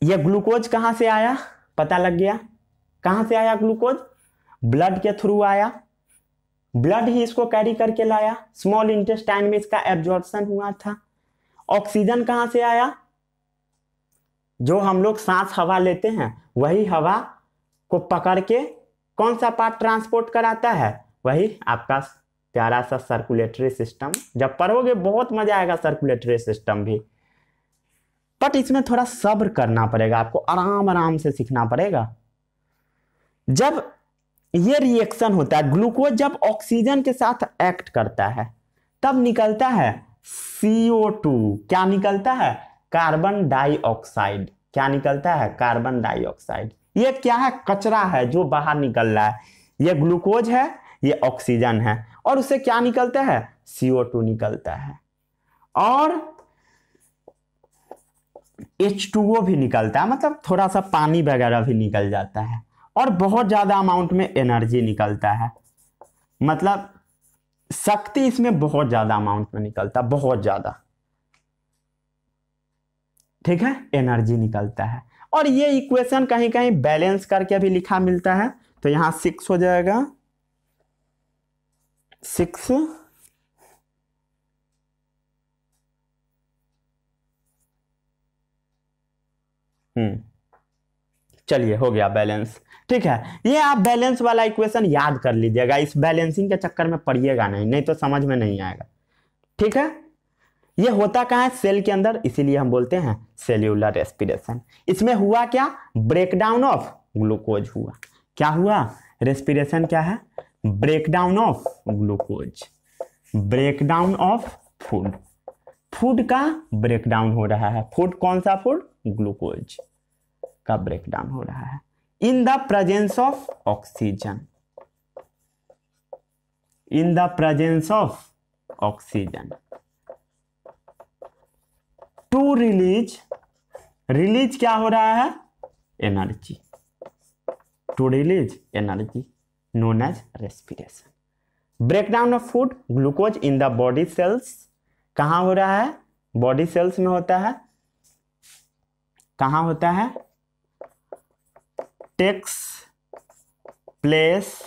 ये ग्लूकोज कहां से आया पता लग गया, कहां से आया ग्लूकोज, ब्लड के थ्रू आया, ब्लड ही इसको कैरी करके लाया, स्मॉल इंटेस्टाइन में इसका एब्जॉर्प्शन हुआ था। ऑक्सीजन कहां से आया, जो हम लोग सांस हवा लेते हैं, वही हवा को पकड़ के कौन सा पार्ट ट्रांसपोर्ट कराता है, वही आपका प्यारा सा सर्कुलेटरी सिस्टम। जब पढ़ोगे बहुत मजा आएगा सर्कुलेटरी सिस्टम भी, बट इसमें थोड़ा सब्र करना पड़ेगा आपको, आराम आराम से सीखना पड़ेगा। जब ये रिएक्शन होता है, ग्लूकोज जब ऑक्सीजन के साथ एक्ट करता है, तब निकलता है CO2। क्या निकलता है, कार्बन डाइऑक्साइड। क्या निकलता है, कार्बन डाइऑक्साइड। ये क्या है, कचरा है जो बाहर निकल रहा है। ये ग्लूकोज है, ये ऑक्सीजन है, और उससे क्या निकलता है, CO2 निकलता है, और H2O भी निकलता है, मतलब थोड़ा सा पानी वगैरह भी निकल जाता है, और बहुत ज्यादा अमाउंट में एनर्जी निकलता है। मतलब शक्ति इसमें बहुत ज्यादा अमाउंट में निकलता है, बहुत ज्यादा, ठीक है, एनर्जी निकलता है। और ये इक्वेशन कहीं कहीं बैलेंस करके भी लिखा मिलता है, तो यहां 6 हो जाएगा, 6 चलिए हो गया बैलेंस, ठीक है। ये आप बैलेंस वाला इक्वेशन याद कर लीजिएगा, इस बैलेंसिंग के चक्कर में पड़िएगा नहीं तो समझ में नहीं आएगा, ठीक है। ये होता कहाँ है, सेल के अंदर, इसीलिए हम बोलते हैं सेल्यूलर रेस्पिरेशन। इसमें हुआ क्या, ब्रेकडाउन ऑफ ग्लूकोज हुआ। क्या हुआ, रेस्पिरेशन क्या है, breakdown of glucose, breakdown of food, food का ब्रेकडाउन हो रहा है। फूड कौन सा फूड, ग्लूकोज का ब्रेकडाउन हो रहा है in the presence of oxygen, in the presence of oxygen, to release, release क्या हो रहा है, energy, to release energy, known as respiration. Breakdown of food glucose in the body cells, कहां हो रहा है, बॉडी सेल्स में होता है। कहां होता है, takes place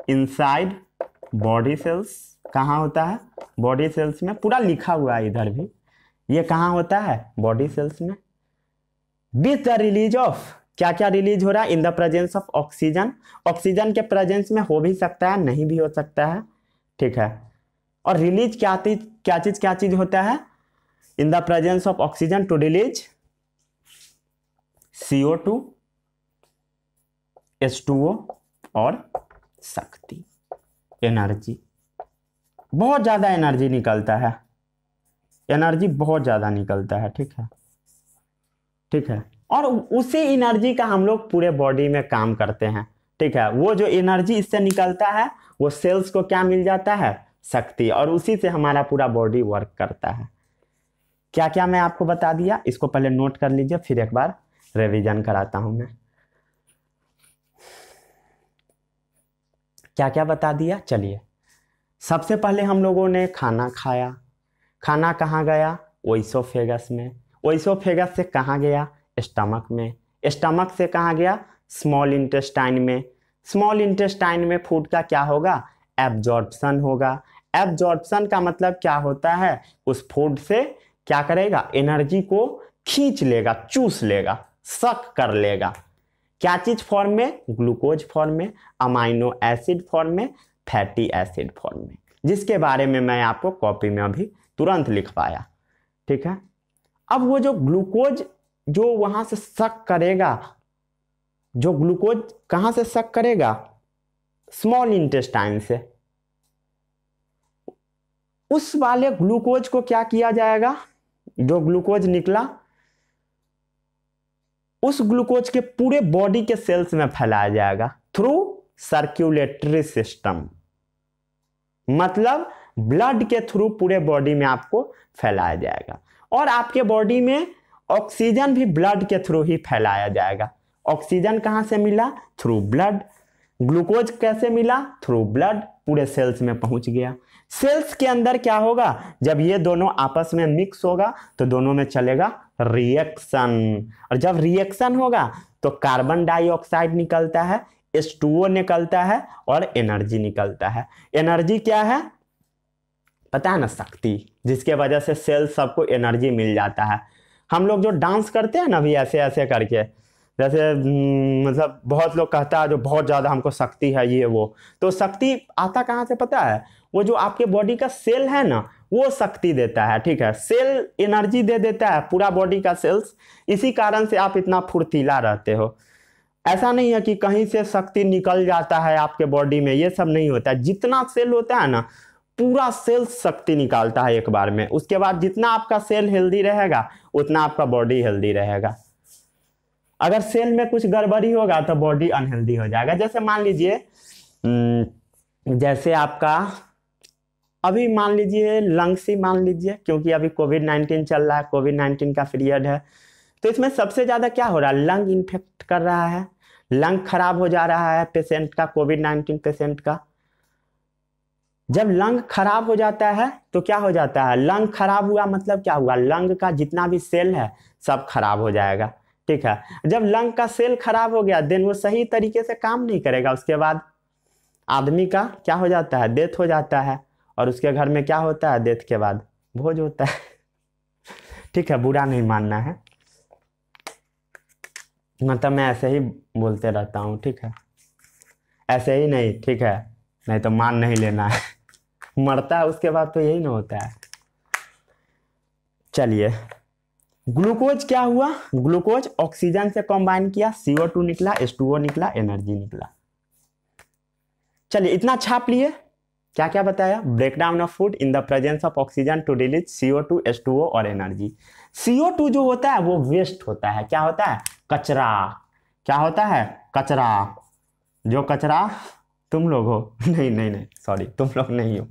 inside body cells. कहां होता है, बॉडी सेल्स में, पूरा लिखा हुआ है इधर भी। ये कहां होता है, बॉडी सेल्स में। विथ द रिलीज ऑफ, क्या क्या रिलीज हो रहा है, in the presence of oxygen, oxygen के प्रेजेंस में हो भी सकता है, नहीं भी हो सकता है, ठीक है। और रिलीज क्या चीज होता है, in the presence of oxygen to release CO2, H2O और शक्ति, एनर्जी। बहुत ज्यादा एनर्जी निकलता है, एनर्जी बहुत ज्यादा निकलता है, ठीक है, ठीक है। और उसी एनर्जी का हम लोग पूरे बॉडी में काम करते हैं, ठीक है। वो जो एनर्जी इससे निकलता है, वो सेल्स को क्या मिल जाता है, शक्ति, और उसी से हमारा पूरा बॉडी वर्क करता है। क्या क्या मैं आपको बता दिया, इसको पहले नोट कर लीजिए, फिर एक बार रिवीजन कराता हूं मैं। क्या क्या बता दिया, चलिए। सबसे पहले हम लोगों ने खाना खाया, खाना कहाँ गया, ओइसोफेगस में, ओइसोफेगस से कहाँ गया, स्टमक में, स्टमक से कहाँ गया, स्मॉल इंटेस्टाइन में, स्मॉल इंटेस्टाइन में फूड का क्या होगा, एब्जॉर्प्शन होगा। एब्जॉर्प्शन का मतलब क्या होता है, उस फूड से क्या करेगा, एनर्जी को खींच लेगा, चूस लेगा, सक कर लेगा। क्या चीज फॉर्म में, ग्लूकोज फॉर्म में, अमाइनो एसिड फॉर्म में, फैटी एसिड फॉर्म में, जिसके बारे में मैं आपको कॉपी में अभी तुरंत लिख पाया। ठीक है, अब वो जो ग्लूकोज जो वहां से सक करेगा, जो ग्लूकोज कहां से सक करेगा, स्मॉल इंटेस्टाइन से, उस वाले ग्लूकोज को क्या किया जाएगा, जो ग्लूकोज निकला उस ग्लूकोज के पूरे बॉडी के सेल्स में फैलाया जाएगा थ्रू सर्कुलेटरी सिस्टम, मतलब ब्लड के थ्रू पूरे बॉडी में आपको फैलाया जाएगा। और आपके बॉडी में ऑक्सीजन भी ब्लड के थ्रू ही फैलाया जाएगा। ऑक्सीजन कहां से मिला, थ्रू ब्लड। ग्लूकोज कैसे मिला, थ्रू ब्लड, पूरे सेल्स में पहुंच गया। सेल्स के अंदर क्या होगा, जब ये दोनों आपस में मिक्स होगा तो दोनों में चलेगा रिएक्शन, और जब रिएक्शन होगा तो कार्बन डाइऑक्साइड निकलता है, H2O निकलता है और एनर्जी निकलता है। एनर्जी क्या है पता है ना, शक्ति, जिसके वजह से सेल सबको एनर्जी मिल जाता है। हम लोग जो डांस करते हैं ना अभी ऐसे ऐसे करके, जैसे मतलब बहुत लोग कहता है जो बहुत ज़्यादा हमको शक्ति है ये वो, तो शक्ति आता कहाँ से पता है, वो जो आपके बॉडी का सेल है ना वो शक्ति देता है। ठीक है, सेल एनर्जी दे देता है, पूरा बॉडी का सेल्स, इसी कारण से आप इतना फुर्तीला रहते हो। ऐसा नहीं है कि कहीं से शक्ति निकल जाता है आपके बॉडी में, ये सब नहीं होता है। जितना सेल होता है ना पूरा सेल शक्ति निकालता है एक बार में। उसके बाद जितना आपका सेल हेल्दी रहेगा उतना आपका बॉडी हेल्दी रहेगा। अगर सेल में कुछ गड़बड़ी होगा तो बॉडी अनहेल्दी हो जाएगा। जैसे मान लीजिए जैसे आपका अभी मान लीजिए लंग्स ही मान लीजिए, क्योंकि अभी कोविड-19 चल रहा है, कोविड-19 का पीरियड है, तो इसमें सबसे ज़्यादा क्या हो रहा है, लंग इन्फेक्ट कर रहा है, लंग खराब हो जा रहा है पेशेंट का, कोविड-19 पेशेंट का। जब लंग खराब हो जाता है तो क्या हो जाता है, लंग खराब हुआ मतलब क्या हुआ, लंग का जितना भी सेल है सब खराब हो जाएगा। ठीक है, जब लंग का सेल खराब हो गया देन वो सही तरीके से काम नहीं करेगा, उसके बाद आदमी का क्या हो जाता है, डेथ हो जाता है। और उसके घर में क्या होता है, डेथ के बाद भोज होता है। ठीक है, बुरा नहीं मानना है, मतलब मैं ऐसे ही बोलते रहता हूँ। ठीक है, ऐसे ही नहीं, ठीक है, नहीं तो मान नहीं लेना है। मरता है उसके बाद तो यही ना होता है। चलिए, ग्लूकोज क्या हुआ, ग्लूकोज ऑक्सीजन से कंबाइन किया, CO2 निकला, H2O निकला, एनर्जी निकला। चलिए इतना छाप लिए, क्या क्या बताया, breakdown of food in the presence of oxygen to release CO2, H2O और एनर्जी। CO2 जो होता है वो वेस्ट होता है, क्या होता है, कचरा। क्या होता है, कचरा। जो कचरा तुम लोग हो, नहीं नहीं नहीं सॉरी, तुम लोग नहीं हो।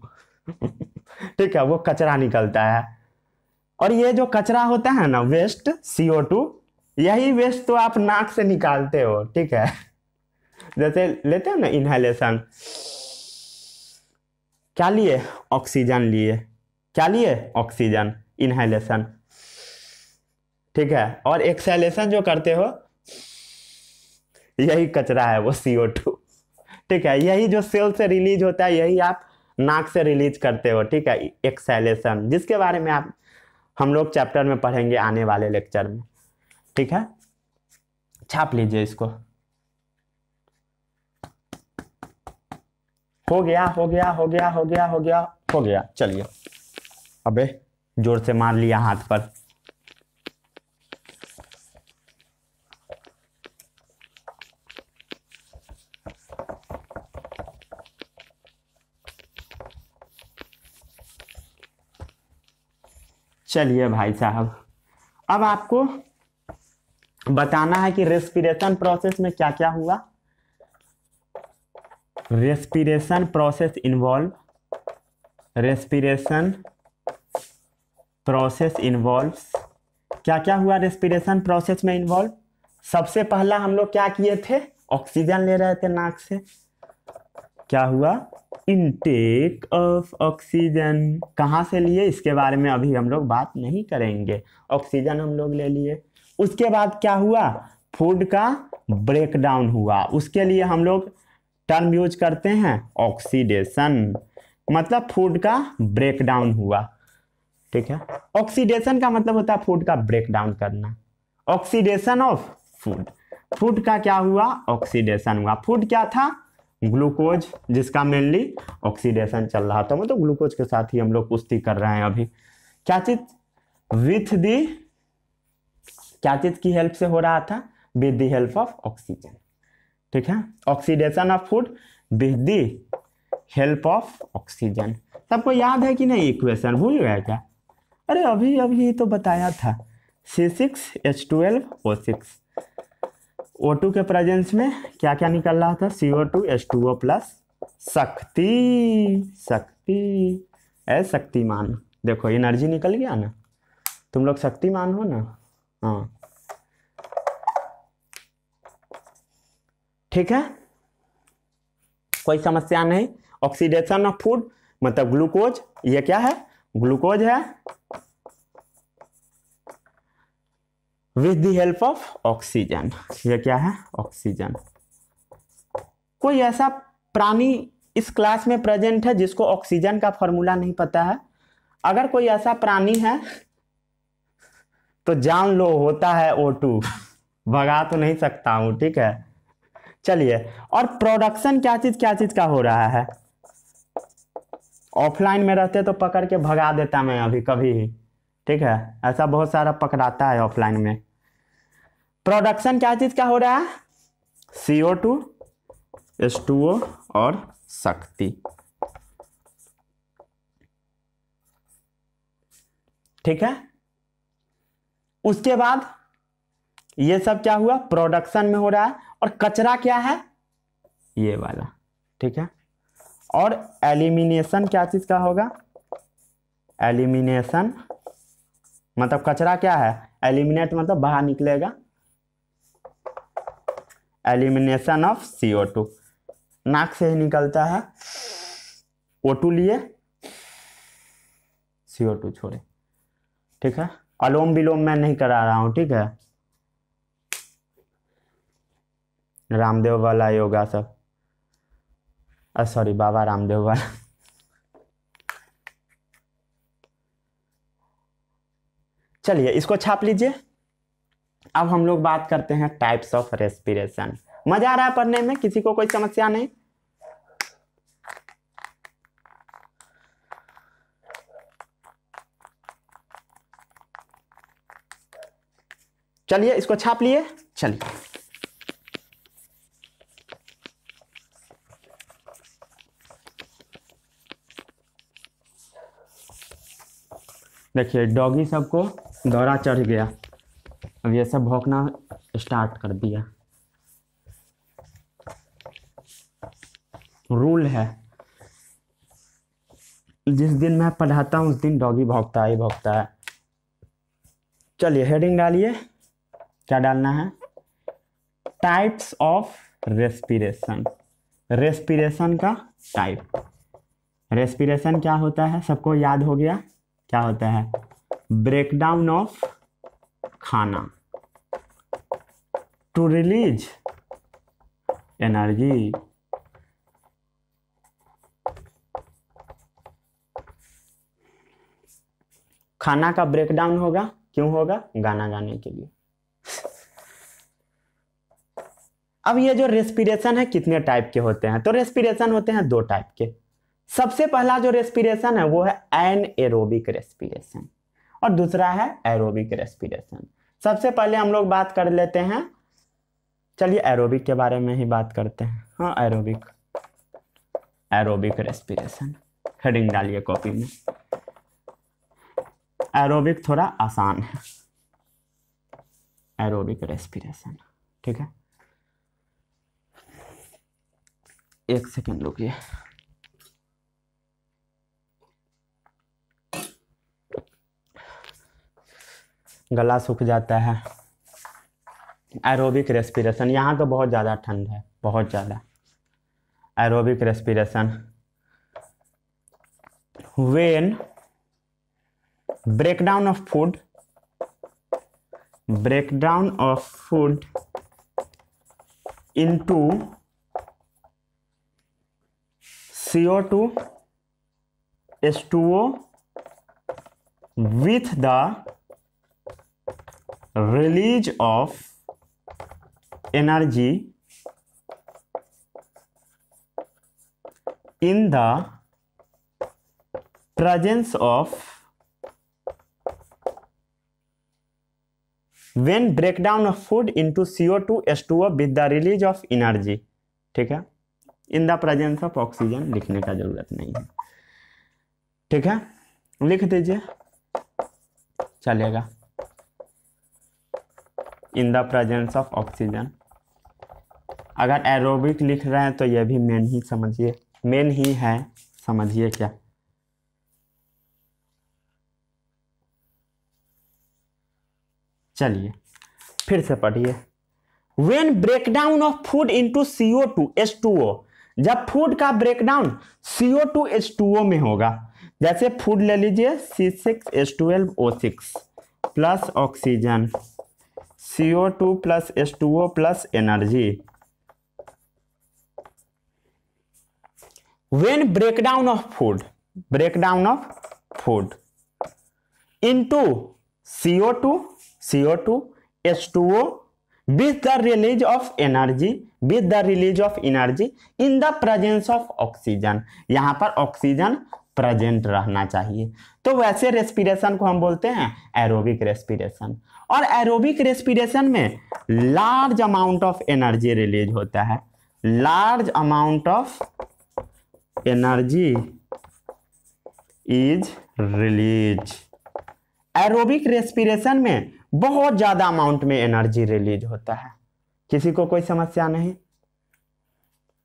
ठीक है, वो कचरा निकलता है। और ये जो कचरा होता है ना वेस्ट, CO2, यही वेस्ट तो आप नाक से निकालते हो। ठीक है, जैसे लेते हो ना इनहेलेशन, क्या लिए, ऑक्सीजन लिए, क्या लिए, ऑक्सीजन, इनहेलेशन। ठीक है, और एक्सहेलेशन जो करते हो यही कचरा है, वो CO2। ठीक है, यही जो सेल से रिलीज होता है यही आप नाक से रिलीज करते हो। ठीक है, एक्सहेलेशन, जिसके बारे में आप हम लोग चैप्टर में पढ़ेंगे आने वाले लेक्चर में। ठीक है, छाप लीजिए इसको। हो गया हो गया हो गया हो गया हो गया हो गया। चलिए, अबे जोर से मार लिया हाथ पर। चलिए भाई साहब, अब आपको बताना है कि रेस्पिरेशन प्रोसेस में क्या क्या हुआ। Respiration process involve, respiration process involves, क्या क्या हुआ रेस्पिरेशन प्रोसेस में इन्वॉल्व। सबसे पहला हम लोग क्या किए थे, ऑक्सीजन ले रहे थे नाक से, क्या हुआ, इनटेक ऑफ ऑक्सीजन। कहाँ से लिए इसके बारे में अभी हम लोग बात नहीं करेंगे, ऑक्सीजन हम लोग ले लिए। उसके बाद क्या हुआ, फूड का ब्रेकडाउन हुआ, उसके लिए हम लोग टर्म यूज करते हैं ऑक्सीडेशन, मतलब फूड का ब्रेकडाउन हुआ। ठीक है, ऑक्सीडेशन का मतलब होता है फूड का ब्रेकडाउन करना। ऑक्सीडेशन ऑफ फूड, फूड का क्या हुआ, ऑक्सीडेशन हुआ। फूड क्या था, ग्लूकोज जिसका मेनली ऑक्सीडेशन चल रहा था, मतलब ग्लूकोज के साथ ही हम लोग कुश्ती कर रहे हैं अभी। क्या चीज विथ दी, क्या चीज की हेल्प से हो रहा था? With the help of oxygen. ठीक है, oxidation of food with the help of oxygen. सबको याद है कि नहीं इक्वेशन, भूल गए क्या? अरे अभी अभी तो बताया था, C6H12O6, O2 के प्रेजेंस में क्या क्या निकल रहा था? CO2H2O प्लस शक्ति, शक्ति शक्तिमान। देखो एनर्जी निकल गया ना, तुम लोग शक्तिमान हो ना। हाँ ठीक है, कोई समस्या नहीं। ऑक्सीडेशन ऑफ फूड मतलब ग्लूकोज, ये क्या है? ग्लूकोज है with the help of oxygen, ये क्या है? ऑक्सीजन। कोई ऐसा प्राणी इस क्लास में प्रेजेंट है जिसको ऑक्सीजन का फॉर्मूला नहीं पता है? अगर कोई ऐसा प्राणी है तो जान लो होता है O2, भगा तो नहीं सकता हूं, ठीक है। चलिए, और प्रोडक्शन क्या चीज का हो रहा है? ऑफलाइन में रहते तो पकड़ के भगा देता मैं अभी कभी, ठीक है, ऐसा बहुत सारा पकड़ाता है ऑफलाइन में। प्रोडक्शन क्या चीज का हो रहा है? CO2 H2O और शक्ति। ठीक है, उसके बाद ये सब क्या हुआ? प्रोडक्शन में हो रहा है। और कचरा क्या है? ये वाला, ठीक है। और एलिमिनेशन क्या चीज का होगा? एलिमिनेशन मतलब कचरा क्या है? एलिमिनेट मतलब बाहर निकलेगा। एलिमिनेशन ऑफ CO2, नाक से ही निकलता है, O2 लिए CO2 छोड़े, ठीक है। अलोम विलोम मैं नहीं करा रहा हूं, ठीक है, रामदेव वाला योगा सब, सॉरी बाबा रामदेव वाला। चलिए इसको छाप लीजिए। अब हम लोग बात करते हैं टाइप्स ऑफ रेस्पिरेशन। मजा आ रहा है पढ़ने में? किसी को कोई समस्या नहीं? चलिए इसको छाप लिए। चलिए देखिए, डॉगी सबको दौरा चढ़ गया, अब ये सब भौंकना स्टार्ट कर दिया। रूल है, जिस दिन मैं पढ़ाता हूँ उस दिन डॉगी भौंकता ही भौंकता है। चलिए हेडिंग डालिए, क्या डालना है? Types of respiration. रेस्पिरेशन का टाइप। रेस्पिरेशन क्या होता है? सबको याद हो गया, क्या होता है? ब्रेकडाउन ऑफ खाना टू रिलीज एनर्जी। खाना का ब्रेकडाउन होगा, क्यों होगा? गाना गाने के लिए। अब ये जो रेस्पिरेशन है कितने टाइप के होते हैं? तो रेस्पिरेशन होते हैं दो टाइप के। सबसे पहला जो रेस्पिरेशन है वो है एनएरोबिक रेस्पिरेशन और दूसरा है एरोबिक रेस्पिरेशन। सबसे पहले हम लोग बात कर लेते हैं, चलिए एरोबिक के बारे में ही बात करते हैं। हाँ एरोबिक, एरोबिक रेस्पिरेशन। हेडिंग डालिए कॉपी में। एरोबिक थोड़ा आसान है, एरोबिक रेस्पिरेशन, ठीक है। एक सेकेंड रुकिए। गला सूख जाता है। एरोबिक रेस्पिरेशन, यहाँ तो बहुत ज़्यादा ठंड है, बहुत ज़्यादा। Aerobic respiration, when breakdown of food into CO2 H2O with the release of energy in the presence of when breakdown of food into CO2 H2O with the release of energy, ठीक है, in the presence of oxygen लिखने का जरूरत नहीं है, ठीक है, लिख दीजिए चलेगा, इन द प्रेजेंस ऑफ ऑक्सीजन। अगर एरोबिक लिख रहे हैं तो यह भी मेन ही समझिए, मेन ही है, समझिए क्या। चलिए फिर से पढ़िए। When breakdown of food into CO2 H2O, जब फूड का ब्रेकडाउन CO2 H2O में होगा, जैसे फूड ले लीजिए C6H12O6 plus oxygen, CO2 plus H2O plus energy. When breakdown of food into CO2 H2O with the release of energy in the presence of oxygen, यहाँ पर ऑक्सीजन प्रेजेंट रहना चाहिए। तो वैसे रेस्पिरेशन को हम बोलते हैं एरोबिक रेस्पिरेशन, और एरोबिक रेस्पिरेशन में large amount of energy release होता है, large amount of energy is release. Aerobic respiration में बहुत ज्यादा अमाउंट में एनर्जी रिलीज होता है। किसी को कोई समस्या नहीं?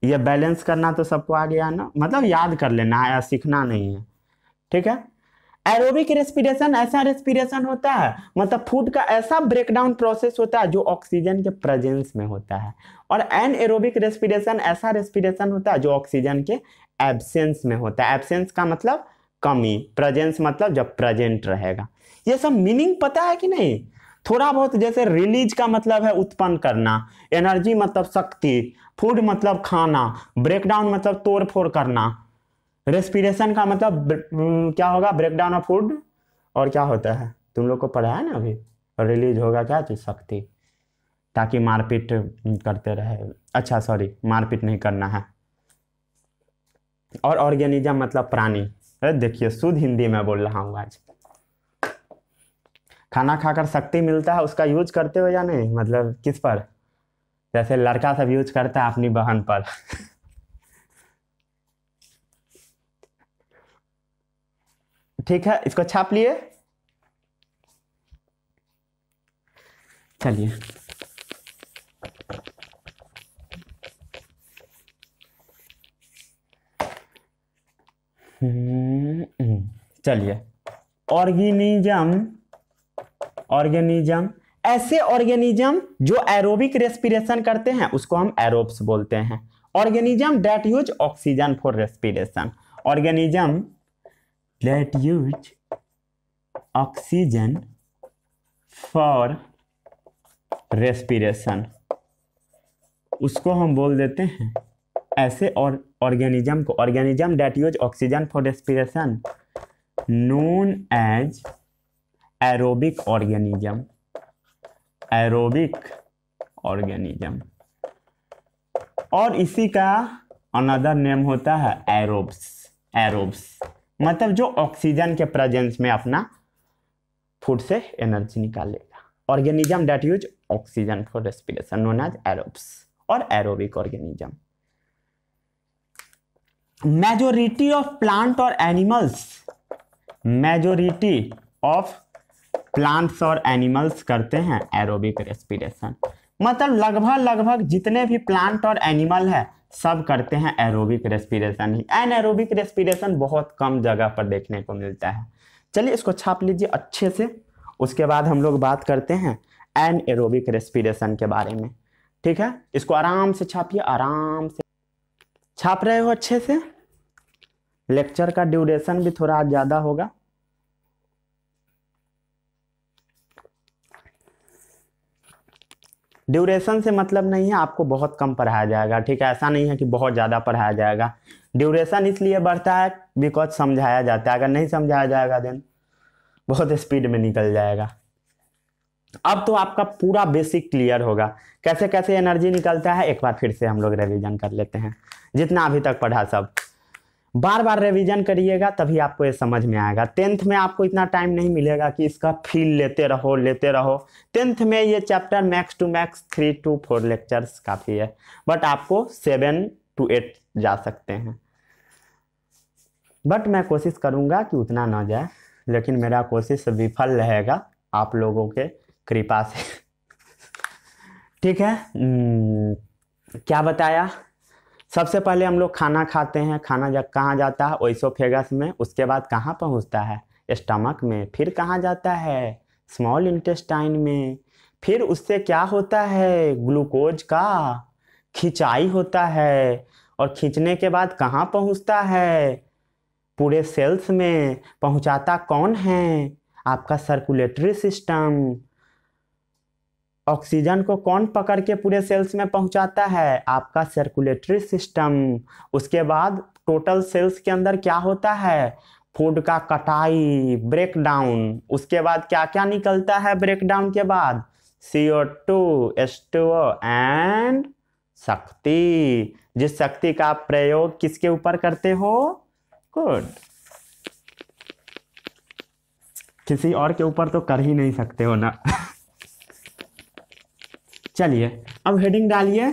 ये बैलेंस करना तो सबको आ गया ना, मतलब याद कर लेना है, सीखना नहीं है, ठीक है। एरोबिक रेस्पिरेशन ऐसा रेस्पिरेशन होता है, मतलब फूड का ऐसा ब्रेकडाउन प्रोसेस होता है जो ऑक्सीजन के प्रेजेंस में होता है, और एनएरोबिक रेस्पिरेशन ऐसा रेस्पिरेशन होता है जो ऑक्सीजन के एब्सेंस में होता है। एब्सेंस का मतलब कमी, प्रेजेंस मतलब जब प्रेजेंट रहेगा। ये सब मीनिंग पता है कि नहीं? थोड़ा बहुत, जैसे रिलीज का मतलब है उत्पन्न करना, एनर्जी मतलब शक्ति, फूड मतलब खाना, ब्रेकडाउन मतलब तोड़ फोड़ करना, रेस्पिरेशन का मतलब क्या होगा, ब्रेकडाउन ऑफ फूड, और क्या होता है तुम लोग को पढ़ा है ना अभी, रिलीज होगा क्या चीज, शक्ति, ताकि मारपीट करते रहे। अच्छा सॉरी, मारपीट नहीं करना है। और ऑर्गेनिज्म मतलब प्राणी। देखिए शुद्ध हिंदी में बोल रहा हूँ आज। खाना खाकर शक्ति मिलता है, उसका यूज करते हो या नहीं, मतलब किस पर? जैसे लड़का सब यूज करता है अपनी बहन पर। ठीक है, इसको छाप लिए। चलिए चलिए, ऑर्गेनिज्म, ऐसे ऑर्गेनिज्म जो एरोबिक रेस्पिरेशन करते हैं उसको हम एरोब्स बोलते हैं। Organism that use oxygen for respiration, organism that use oxygen for respiration, उसको हम बोल देते हैं ऐसे, और ऑर्गेनिज्म को, organism that use oxygen for respiration known as aerobic organism, aerobic organism. और इसी का अनदर नेम होता है एरोब्स। एरोब्स मतलब जो ऑक्सीजन के प्रेजेंस में अपना फूड से एनर्जी निकालेगा। Organism that use oxygen for respiration known as aerobes, और aerobic organism. Majority of plant और एनिमल्स, मेजोरिटी ऑफ प्लांट्स और एनिमल्स करते हैं एरोबिक रेस्पिरेशन, मतलब लगभग जितने भी प्लांट और एनिमल है सब करते हैं एरोबिक रेस्पिरेशन ही। एनएरोबिक रेस्पिरेशन बहुत कम जगह पर देखने को मिलता है। चलिए इसको छाप लीजिए अच्छे से, उसके बाद हम लोग बात करते हैं एनएरोबिक रेस्पिरेशन के बारे में, ठीक है। इसको आराम से छापिए, आराम से छाप रहे हो अच्छे से। लेक्चर का ड्यूरेशन भी थोड़ा ज्यादा होगा। ड्यूरेशन से मतलब नहीं है आपको बहुत कम पढ़ाया जाएगा, ठीक है, ऐसा नहीं है कि बहुत ज़्यादा पढ़ाया जाएगा। ड्यूरेशन इसलिए बढ़ता है बिकॉज समझाया जाता है, अगर नहीं समझाया जाएगा देन बहुत स्पीड में निकल जाएगा। अब तो आपका पूरा बेसिक क्लियर होगा, कैसे कैसे एनर्जी निकलता है। एक बार फिर से हम लोग रिवीजन कर लेते हैं जितना अभी तक पढ़ा सब। बार बार रिवीजन करिएगा तभी आपको ये समझ में आएगा। 10th में आपको इतना टाइम नहीं मिलेगा कि इसका फील लेते रहो लेते रहो। 10th में ये chapter max to max 3 to 4 lectures काफ़ी है, बट आपको 7 to 8 जा सकते हैं। बट मैं कोशिश करूँगा कि उतना ना जाए, लेकिन मेरा कोशिश विफल रहेगा आप लोगों के कृपा से। ठीक है, क्या बताया? सबसे पहले हम लोग खाना खाते हैं, खाना जब कहाँ जाता है? ओइसोफेगस में, उसके बाद कहाँ पहुँचता है? स्टमक में, फिर कहाँ जाता है? स्मॉल इंटेस्टाइन में, फिर उससे क्या होता है? ग्लूकोज का खिंचाई होता है, और खींचने के बाद कहाँ पहुँचता है? पूरे सेल्स में। पहुँचाता कौन है? आपका सर्कुलेटरी सिस्टम। ऑक्सीजन को कौन पकड़ के पूरे सेल्स में पहुंचाता है? आपका सर्कुलेटरी सिस्टम। उसके बाद टोटल सेल्स के अंदर क्या होता है? फूड का कटाई, ब्रेक डाउन। उसके बाद क्या क्या निकलता है ब्रेक डाउन के बाद? CO2, H2O एंड शक्ति। जिस शक्ति का आप प्रयोग किसके ऊपर करते हो? गुड, किसी और के ऊपर तो कर ही नहीं सकते हो ना। चलिए अब हेडिंग डालिए,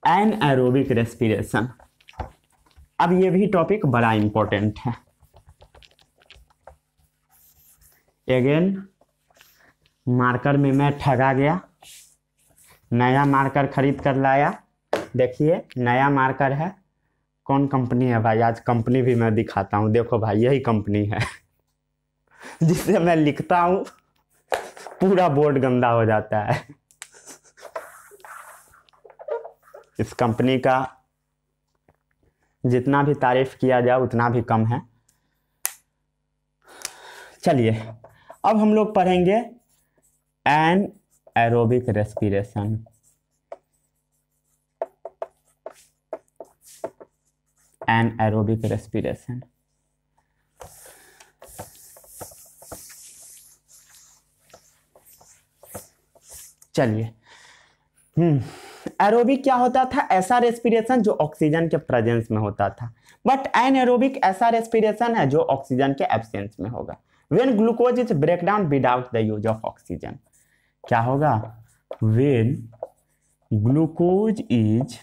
एनएरोबिक रेस्पिरेशन। अब ये भी टॉपिक बड़ा इंपॉर्टेंट है। अगेन मार्कर में मैं ठगा गया, नया मार्कर खरीद कर लाया। देखिए नया मार्कर है। कौन कंपनी है भाई? आज कंपनी भी मैं दिखाता हूँ। देखो भाई यही कंपनी है जिससे मैं लिखता हूँ, पूरा बोर्ड गंदा हो जाता है। इस कंपनी का जितना भी तारीफ किया जाए उतना भी कम है। चलिए अब हम लोग पढ़ेंगे एनएरोबिक रेस्पिरेशन। Anaerobic respiration. चलिए एरोबिक क्या होता था? ऐसा रेस्पिरेशन जो ऑक्सीजन के प्रेजेंस में होता था। बट एनएरोबिक ऐसा रेस्पिरेशन है जो ऑक्सीजन के एब्सेंस में होगा। When glucose is break down without the use of oxygen. क्या होगा? When glucose is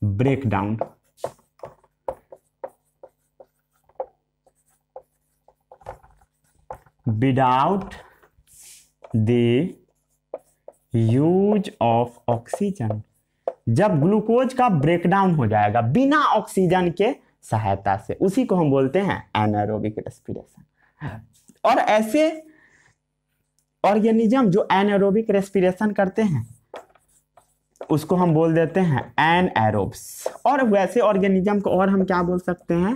break down without the use of oxygen. जब ग्लूकोज का ब्रेकडाउन हो जाएगा बिना ऑक्सीजन के सहायता से, उसी को हम बोलते हैं एनाएरोबिक रेस्पिरेशन। और ऐसे ऑर्गेनिज्म जो एनाएरोबिक रेस्पिरेशन करते हैं उसको हम बोल देते हैं एनएरोब्स। और वैसे ऑर्गेनिज्म को और हम क्या बोल सकते हैं?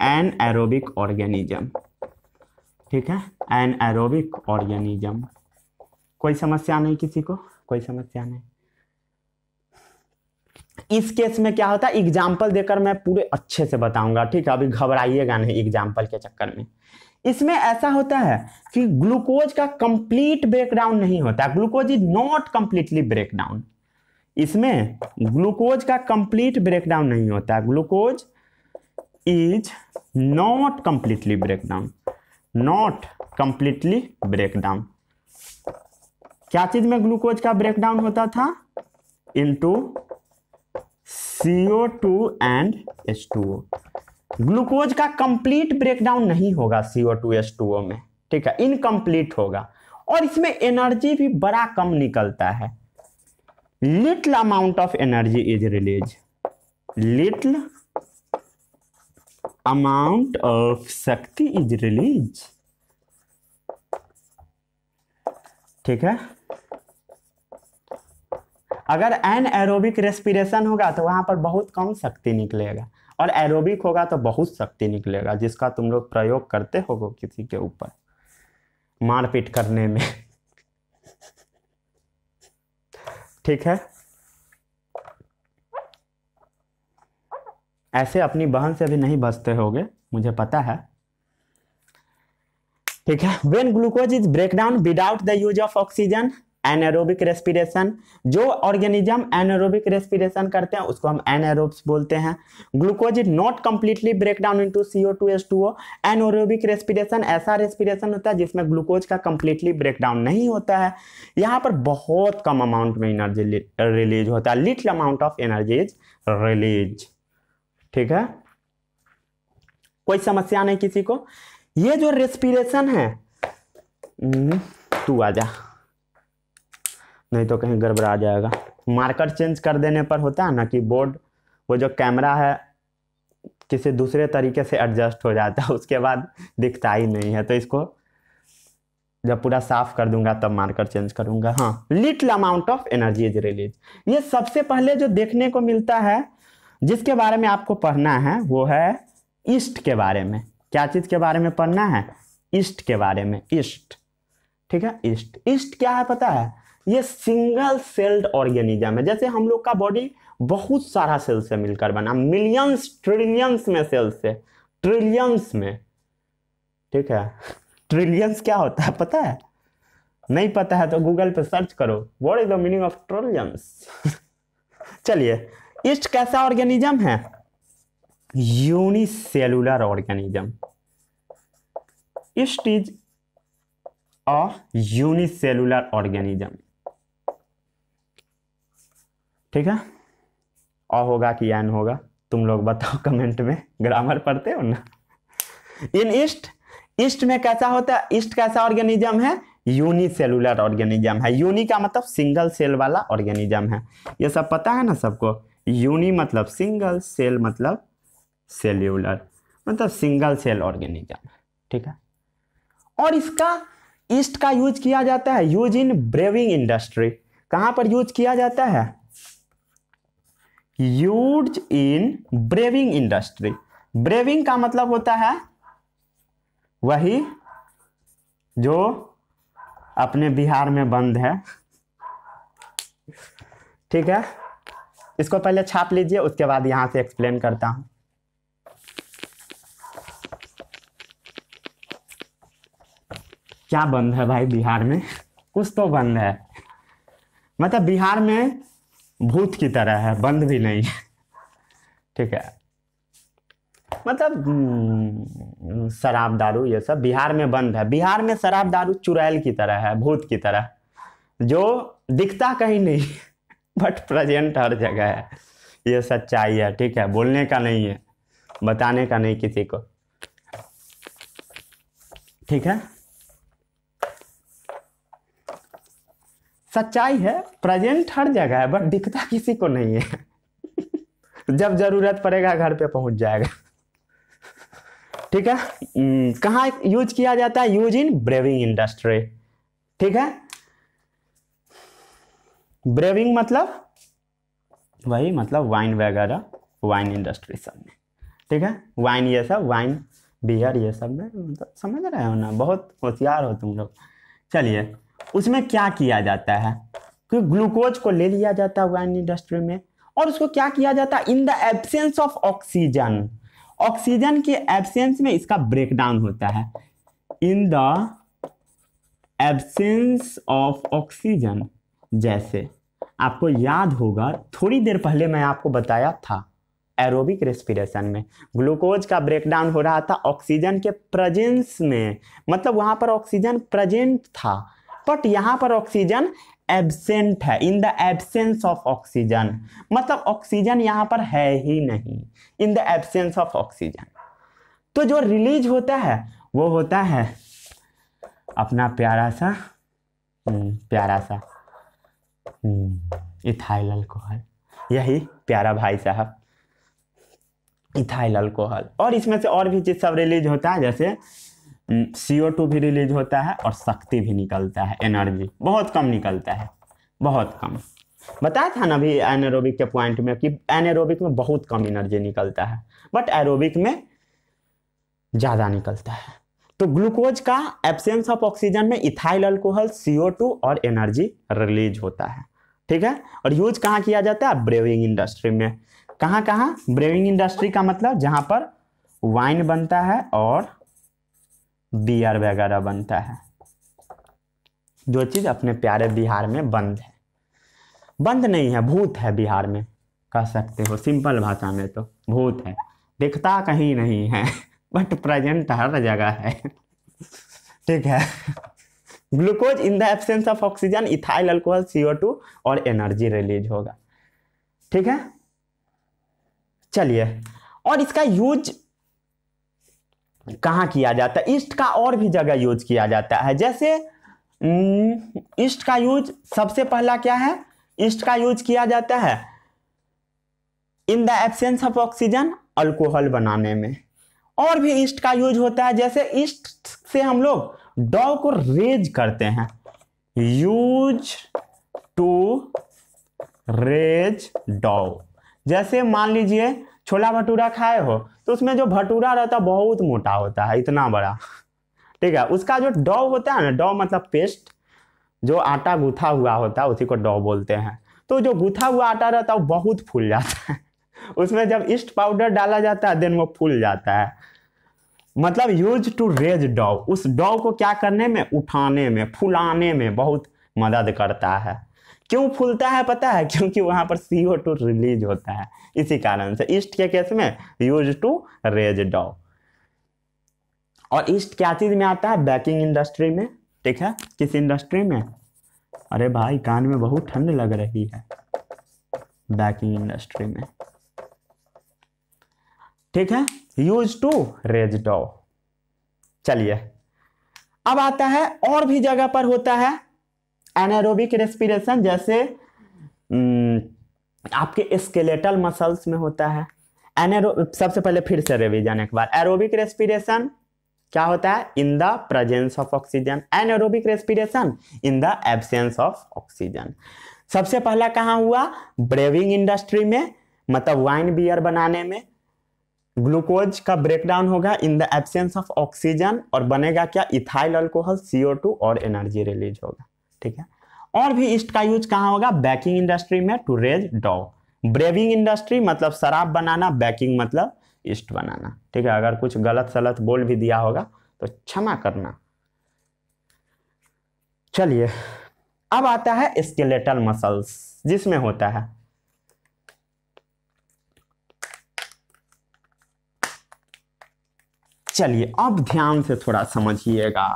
Anaerobic organism. ठीक है, एनएरोबिक ऑर्गेनिज्म। कोई समस्या नहीं किसी को? कोई समस्या नहीं। इस केस में क्या होता है? एग्जाम्पल देकर मैं पूरे अच्छे से बताऊंगा। ठीक है, अभी घबराइएगा नहीं एग्जाम्पल के चक्कर में। इसमें ऐसा होता है कि ग्लूकोज का कंप्लीट ब्रेकडाउन नहीं होता। Glucose is not completely breakdown. इसमें ग्लूकोज का कंप्लीट ब्रेकडाउन नहीं होता। Glucose is not completely breakdown. Not completely breakdown. क्या चीज में ग्लूकोज का ब्रेकडाउन होता था? Into CO2 and H2O। Glucose का कंप्लीट ब्रेकडाउन नहीं होगा CO2 H2O में। ठीक है, इनकम्प्लीट होगा। और इसमें एनर्जी भी बड़ा कम निकलता है। Little amount of energy is release. Little amount of शक्ति इज रिलीज। ठीक है, अगर एनएरोबिक रेस्पिरेशन होगा तो वहां पर बहुत कम शक्ति निकलेगा, और एरोबिक होगा तो बहुत शक्ति निकलेगा, जिसका तुम लोग प्रयोग करते हो किसी के ऊपर मारपीट करने में। ठीक है, ऐसे अपनी बहन से भी नहीं बचते होगे, मुझे पता है। ठीक है, when glucose is break down without the use of oxygen, anaerobic respiration, जो ऑर्गेनिज्म एनारोबिक रेस्पिरेशन करते हैं उसको हम एनारोब्स बोलते हैं। Glucose is not completely break down into CO2 H2O। Anaerobic respiration ऐसा रेस्पिरेशन होता है जिसमें ग्लूकोज का कंप्लीटली ब्रेक डाउन नहीं होता है। यहाँ पर बहुत कम अमाउंट में एनर्जी रिलीज होता है, little amount of energy is release. ठीक है, कोई समस्या नहीं किसी को। ये जो रेस्पिरेशन है, तू आजा नहीं तो कहीं गड़बड़ा जाएगा। मार्कर चेंज कर देने पर होता है ना कि बोर्ड, वो जो कैमरा है किसी दूसरे तरीके से एडजस्ट हो जाता है, उसके बाद दिखता ही नहीं है। तो इसको जब पूरा साफ कर दूंगा तब मार्कर चेंज करूंगा। हाँ, little amount of energy is release. ये सबसे पहले जो देखने को मिलता है जिसके बारे में आपको पढ़ना है वो है ईस्ट के बारे में। क्या चीज के बारे में पढ़ना है? ईस्ट के बारे में। ईस्ट, ठीक है। ईस्ट, ईस्ट क्या है पता है? ये सिंगल सेल्ड ऑर्गेनिज्म है। जैसे हम लोग का बॉडी बहुत सारा सेल से मिलकर बना, मिलियंस ट्रिलियंस में सेल से, ट्रिलियंस में। ठीक है, ट्रिलियंस क्या होता है पता है? नहीं पता है तो गूगल पे सर्च करो, what is the meaning of trillions. चलिए, ईस्ट कैसा ऑर्गेनिज्म है? Unicellular organism. East is a unicellular organism. ठीक है, अ होगा कि एन होगा? तुम लोग बताओ कमेंट में, ग्रामर पढ़ते हो ना। इन ईस्ट, ईस्ट में कैसा होता है? ईस्ट कैसा ऑर्गेनिज्म है? यूनिसेलुलर ऑर्गेनिज्म है। यूनि का मतलब सिंगल सेल वाला ऑर्गेनिज्म है। ये सब पता है ना सबको? यूनि मतलब सिंगल, सेल मतलब सेल्यूलर, मतलब सिंगल सेल ऑर्गेनिज्म। ठीक है, और इसका ईस्ट का यूज किया जाता है, यूज इन ब्रेविंग इंडस्ट्री। कहां पर यूज किया जाता है? Use in braving industry. Braving का मतलब होता है वही जो अपने बिहार में बंद है। ठीक है, इसको पहले छाप लीजिए, उसके बाद यहां से एक्सप्लेन करता हूं। क्या बंद है भाई बिहार में? कुछ तो बंद है, मतलब बिहार में भूत की तरह है, बंद भी नहीं। ठीक है, मतलब शराब दारू ये सब बिहार में बंद है। बिहार में शराब दारू चुड़ैल की तरह है, भूत की तरह, जो दिखता कहीं नहीं बट प्रेजेंट हर जगह है। ये सच्चाई है। ठीक है, बोलने का नहीं है, बताने का नहीं किसी को। ठीक है, सच्चाई है, प्रेजेंट हर जगह है बट दिखता किसी को नहीं है। जब जरूरत पड़ेगा घर पे पहुंच जाएगा। ठीक है, कहाँ यूज किया जाता है? Use in braving industry. ठीक है, ब्रेविंग मतलब वही, मतलब वाइन वगैरह, वाइन इंडस्ट्री सब में। ठीक है, वाइन ये सब, वाइन बियर ये सब में, मतलब समझ रहे हो ना, बहुत होशियार हो तुम लोग। चलिए, उसमें क्या किया जाता है कि ग्लूकोज को ले लिया जाता है वाइन इंडस्ट्री में, और उसको क्या किया जाता है? In the absence of oxygen, oxygen के एब्सेंस में इसका ब्रेकडाउन होता है। In the absence of oxygen, जैसे आपको याद होगा थोड़ी देर पहले मैं आपको बताया था एरोबिक रेस्पिरेशन में ग्लूकोज का ब्रेकडाउन हो रहा था ऑक्सीजन के प्रेजेंस में, मतलब वहां पर ऑक्सीजन प्रेजेंट था बट यहां पर ऑक्सीजन एब्सेंट है। In the absence of oxygen, मतलब ऑक्सीजन यहां पर है ही नहीं, in the absence of oxygen. तो जो रिलीज होता है वो होता है अपना प्यारा सा इथाइल अल्कोहल। यही प्यारा भाई साहब, इथाइल अल्कोहल। और इसमें से और भी चीज सब रिलीज होता है, जैसे CO2 भी रिलीज होता है और शक्ति भी निकलता है, एनर्जी बहुत कम निकलता है, बहुत कम। बताया था ना अभी एनारोबिक के पॉइंट में कि एनारोबिक में बहुत कम एनर्जी निकलता है बट एरोबिक में ज्यादा निकलता है। तो ग्लूकोज का एब्सेंस ऑफ ऑक्सीजन में इथाइल अल्कोहल, CO2 और एनर्जी रिलीज होता है। ठीक है, और यूज कहाँ किया जाता है? ब्रेविंग इंडस्ट्री में। कहाँ कहाँ? ब्रेविंग इंडस्ट्री का मतलब जहां पर वाइन बनता है और बियर वगैरह बनता है। जो चीज अपने प्यारे बिहार में बंद है, बंद नहीं है, भूत है बिहार में, कह सकते हो सिंपल भाषा में तो भूत है, दिखता कहीं नहीं है बट प्रेजेंट हर जगह है। ठीक है। Glucose in the absence of oxygen, ethyl alcohol, CO2 और एनर्जी रिलीज होगा। ठीक है, चलिए, और इसका यूज कहाँ किया जाता है? ईस्ट का और भी जगह यूज किया जाता है। जैसे ईस्ट का यूज सबसे पहला क्या है? ईस्ट का यूज किया जाता है in the absence of oxygen, alcohol बनाने में। और भी ईस्ट का यूज होता है, जैसे ईस्ट से हम लोग डॉ को रेज करते हैं, यूज टू रेज डॉ। जैसे मान लीजिए छोला भटूरा खाए हो तो उसमें जो भटूरा रहता है बहुत मोटा होता है, इतना बड़ा। ठीक है, उसका जो डॉ होता है ना, डॉ मतलब पेस्ट, जो आटा गूथा हुआ होता है उसी को डॉ बोलते हैं। तो जो गूथा हुआ आटा रहता है वो बहुत फूल जाता है उसमें जब ईस्ट पाउडर डाला जाता है देन वो फूल जाता है। मतलब यूज टू रेज डॉ, उस डॉ को क्या करने में, उठाने में, फुलाने में बहुत मदद करता है। क्यों फूलता है पता है? क्योंकि वहां पर CO2 रिलीज होता है, इसी कारण से ईस्ट के केस में यूज टू रेज डॉ। और ईस्ट क्या चीज में आता है? बेकिंग इंडस्ट्री में। ठीक है, किस इंडस्ट्री में? अरे भाई कान में बहुत ठंड लग रही है। बेकिंग इंडस्ट्री में। ठीक है, यूज टू रेज डॉ। चलिए, अब आता है और भी जगह पर होता है एनारोबिक रेस्पिरेशन। जैसे आपके स्केलेटल मसल्स में होता है। सबसे पहले फिर से रिवीजन एक बार। एरोबिक रेस्पिरेशन क्या होता है? In the presence of oxygen. Anaerobic respiration in the absence of oxygen. सबसे पहला कहाँ हुआ? ब्रेविंग इंडस्ट्री में, मतलब वाइन बियर बनाने में। ग्लूकोज का ब्रेकडाउन होगा in the absence of oxygen और बनेगा क्या? इथाइल अल्कोहल, CO2 और एनर्जी रिलीज होगा। ठीक है, और भी ईस्ट का यूज कहाँ होगा? बेकिंग इंडस्ट्री में, टू रेज डॉ। ब्रेविंग इंडस्ट्री मतलब शराब बनाना, बेकिंग मतलब ईस्ट बनाना। ठीक है, अगर कुछ गलत सलत बोल भी दिया होगा तो क्षमा करना। चलिए, अब आता है स्केलेटल मसल्स, जिसमें होता है चलिए अब ध्यान से थोड़ा समझिएगा।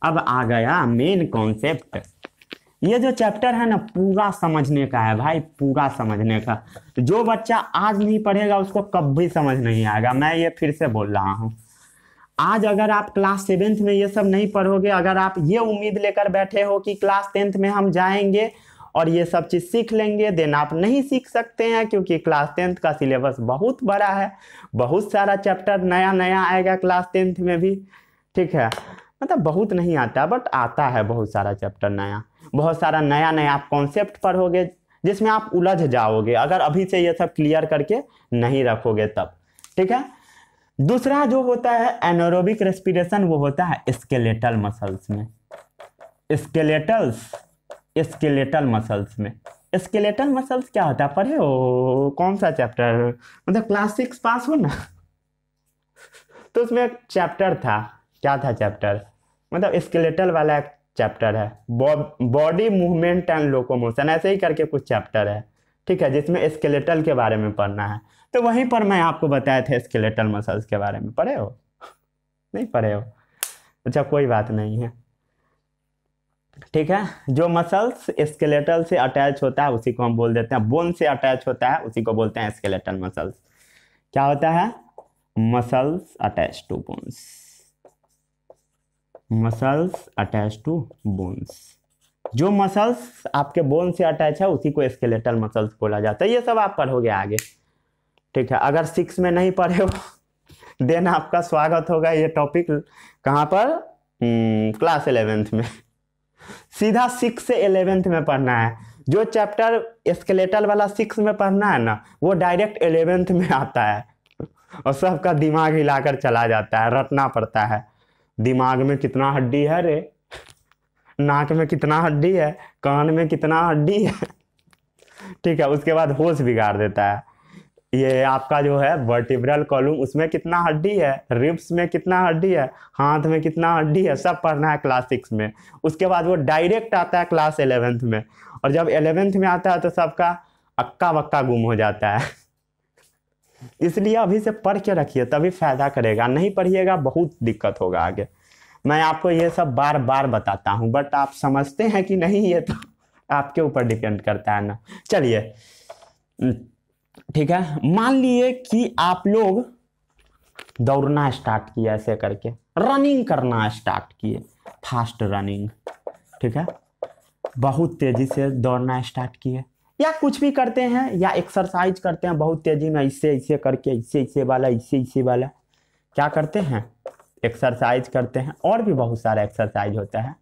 अब आ गया मेन कॉन्सेप्ट। ये जो चैप्टर है ना पूरा समझने का है भाई, पूरा समझने का। जो बच्चा आज नहीं पढ़ेगा उसको कभी समझ नहीं आएगा। मैं ये फिर से बोल रहा हूँ, आज अगर आप क्लास 7th में ये सब नहीं पढ़ोगे, अगर आप ये उम्मीद लेकर बैठे हो कि क्लास 10th में हम जाएंगे और ये सब चीज़ सीख लेंगे, देन आप नहीं सीख सकते हैं, क्योंकि क्लास 10th का सिलेबस बहुत बड़ा है। बहुत सारा चैप्टर नया नया आएगा क्लास 10th में भी। ठीक है, मतलब बहुत नहीं आता बट आता है बहुत सारा चैप्टर नया। बहुत सारा नया नया आप कॉन्सेप्ट पढ़ोगे जिसमें आप उलझ जाओगे अगर अभी से ये सब क्लियर करके नहीं रखोगे तब। ठीक है, दूसरा जो होता है एनारोबिक रेस्पिरेशन, वो होता है स्केलेटल मसल्स में। स्केलेटल मसल्स में। स्केलेटल मसल्स क्या होता है? पढ़े हो? कौन सा चैप्टर? मतलब क्लास 6 पास हो ना तो उसमें एक चैप्टर था, क्या था चैप्टर? मतलब स्केलेटल वाला एक चैप्टर है, बॉडी मूवमेंट एंड लोकोमोशन, ऐसे ही करके कुछ चैप्टर है। ठीक है, जिसमें स्केलेटल के बारे में पढ़ना है। तो वहीं पर मैं आपको बताया था स्केलेटल मसल्स के बारे में। पढ़े हो? नहीं पढ़े हो? अच्छा, कोई बात नहीं है। ठीक है, जो मसल्स स्केलेटल से अटैच होता है उसी को हम बोल देते हैं, बोन से अटैच होता है उसी को बोलते हैं स्केलेटल मसल्स। क्या होता है? Muscles attach to bones. Muscles attach to bones. जो मसल्स आपके बोन से अटैच है उसी को स्केलेटल मसल्स बोला जाता है। ये सब आप पढ़ोगे आगे। ठीक है, अगर 6 में नहीं पढ़े हो देन आपका स्वागत होगा। ये टॉपिक कहाँ पर? क्लास 11th में। सीधा 6 से 11th में पढ़ना है। जो चैप्टर स्केलेटल वाला 6 में पढ़ना है ना, वो डायरेक्ट 11th में आता है और सबका दिमाग हिलाकर चला जाता है, रटना पड़ता है। दिमाग में कितना हड्डी है रे, नाक में कितना हड्डी है, कान में कितना हड्डी है। ठीक है, उसके बाद होश बिगाड़ देता है। ये आपका जो है वर्टिब्रल कॉलम, उसमें कितना हड्डी है, रिब्स में कितना हड्डी है, हाथ में कितना हड्डी है, सब पढ़ना है क्लास 6 में। उसके बाद वो डायरेक्ट आता है क्लास 11th में, और जब 11th में आता है तो सबका अक्का बक्का गुम हो जाता है। इसलिए अभी से पढ़ के रखिए, तभी फायदा करेगा, नहीं पढ़िएगा बहुत दिक्कत होगा आगे। मैं आपको ये सब बार बार बताता हूँ, बट आप समझते हैं कि नहीं, ये तो आपके ऊपर डिपेंड करता है ना। चलिए ठीक है, मान लिए कि आप लोग दौड़ना स्टार्ट किया, ऐसे करके रनिंग करना स्टार्ट किए, फास्ट रनिंग, ठीक है, बहुत तेजी से दौड़ना स्टार्ट किए, या कुछ भी करते हैं, या एक्सरसाइज करते हैं बहुत तेजी में, इससे इससे करके, इससे इससे वाला, इससे इससे वाला, क्या करते हैं, एक्सरसाइज करते हैं। और भी बहुत सारा एक्सरसाइज होता है,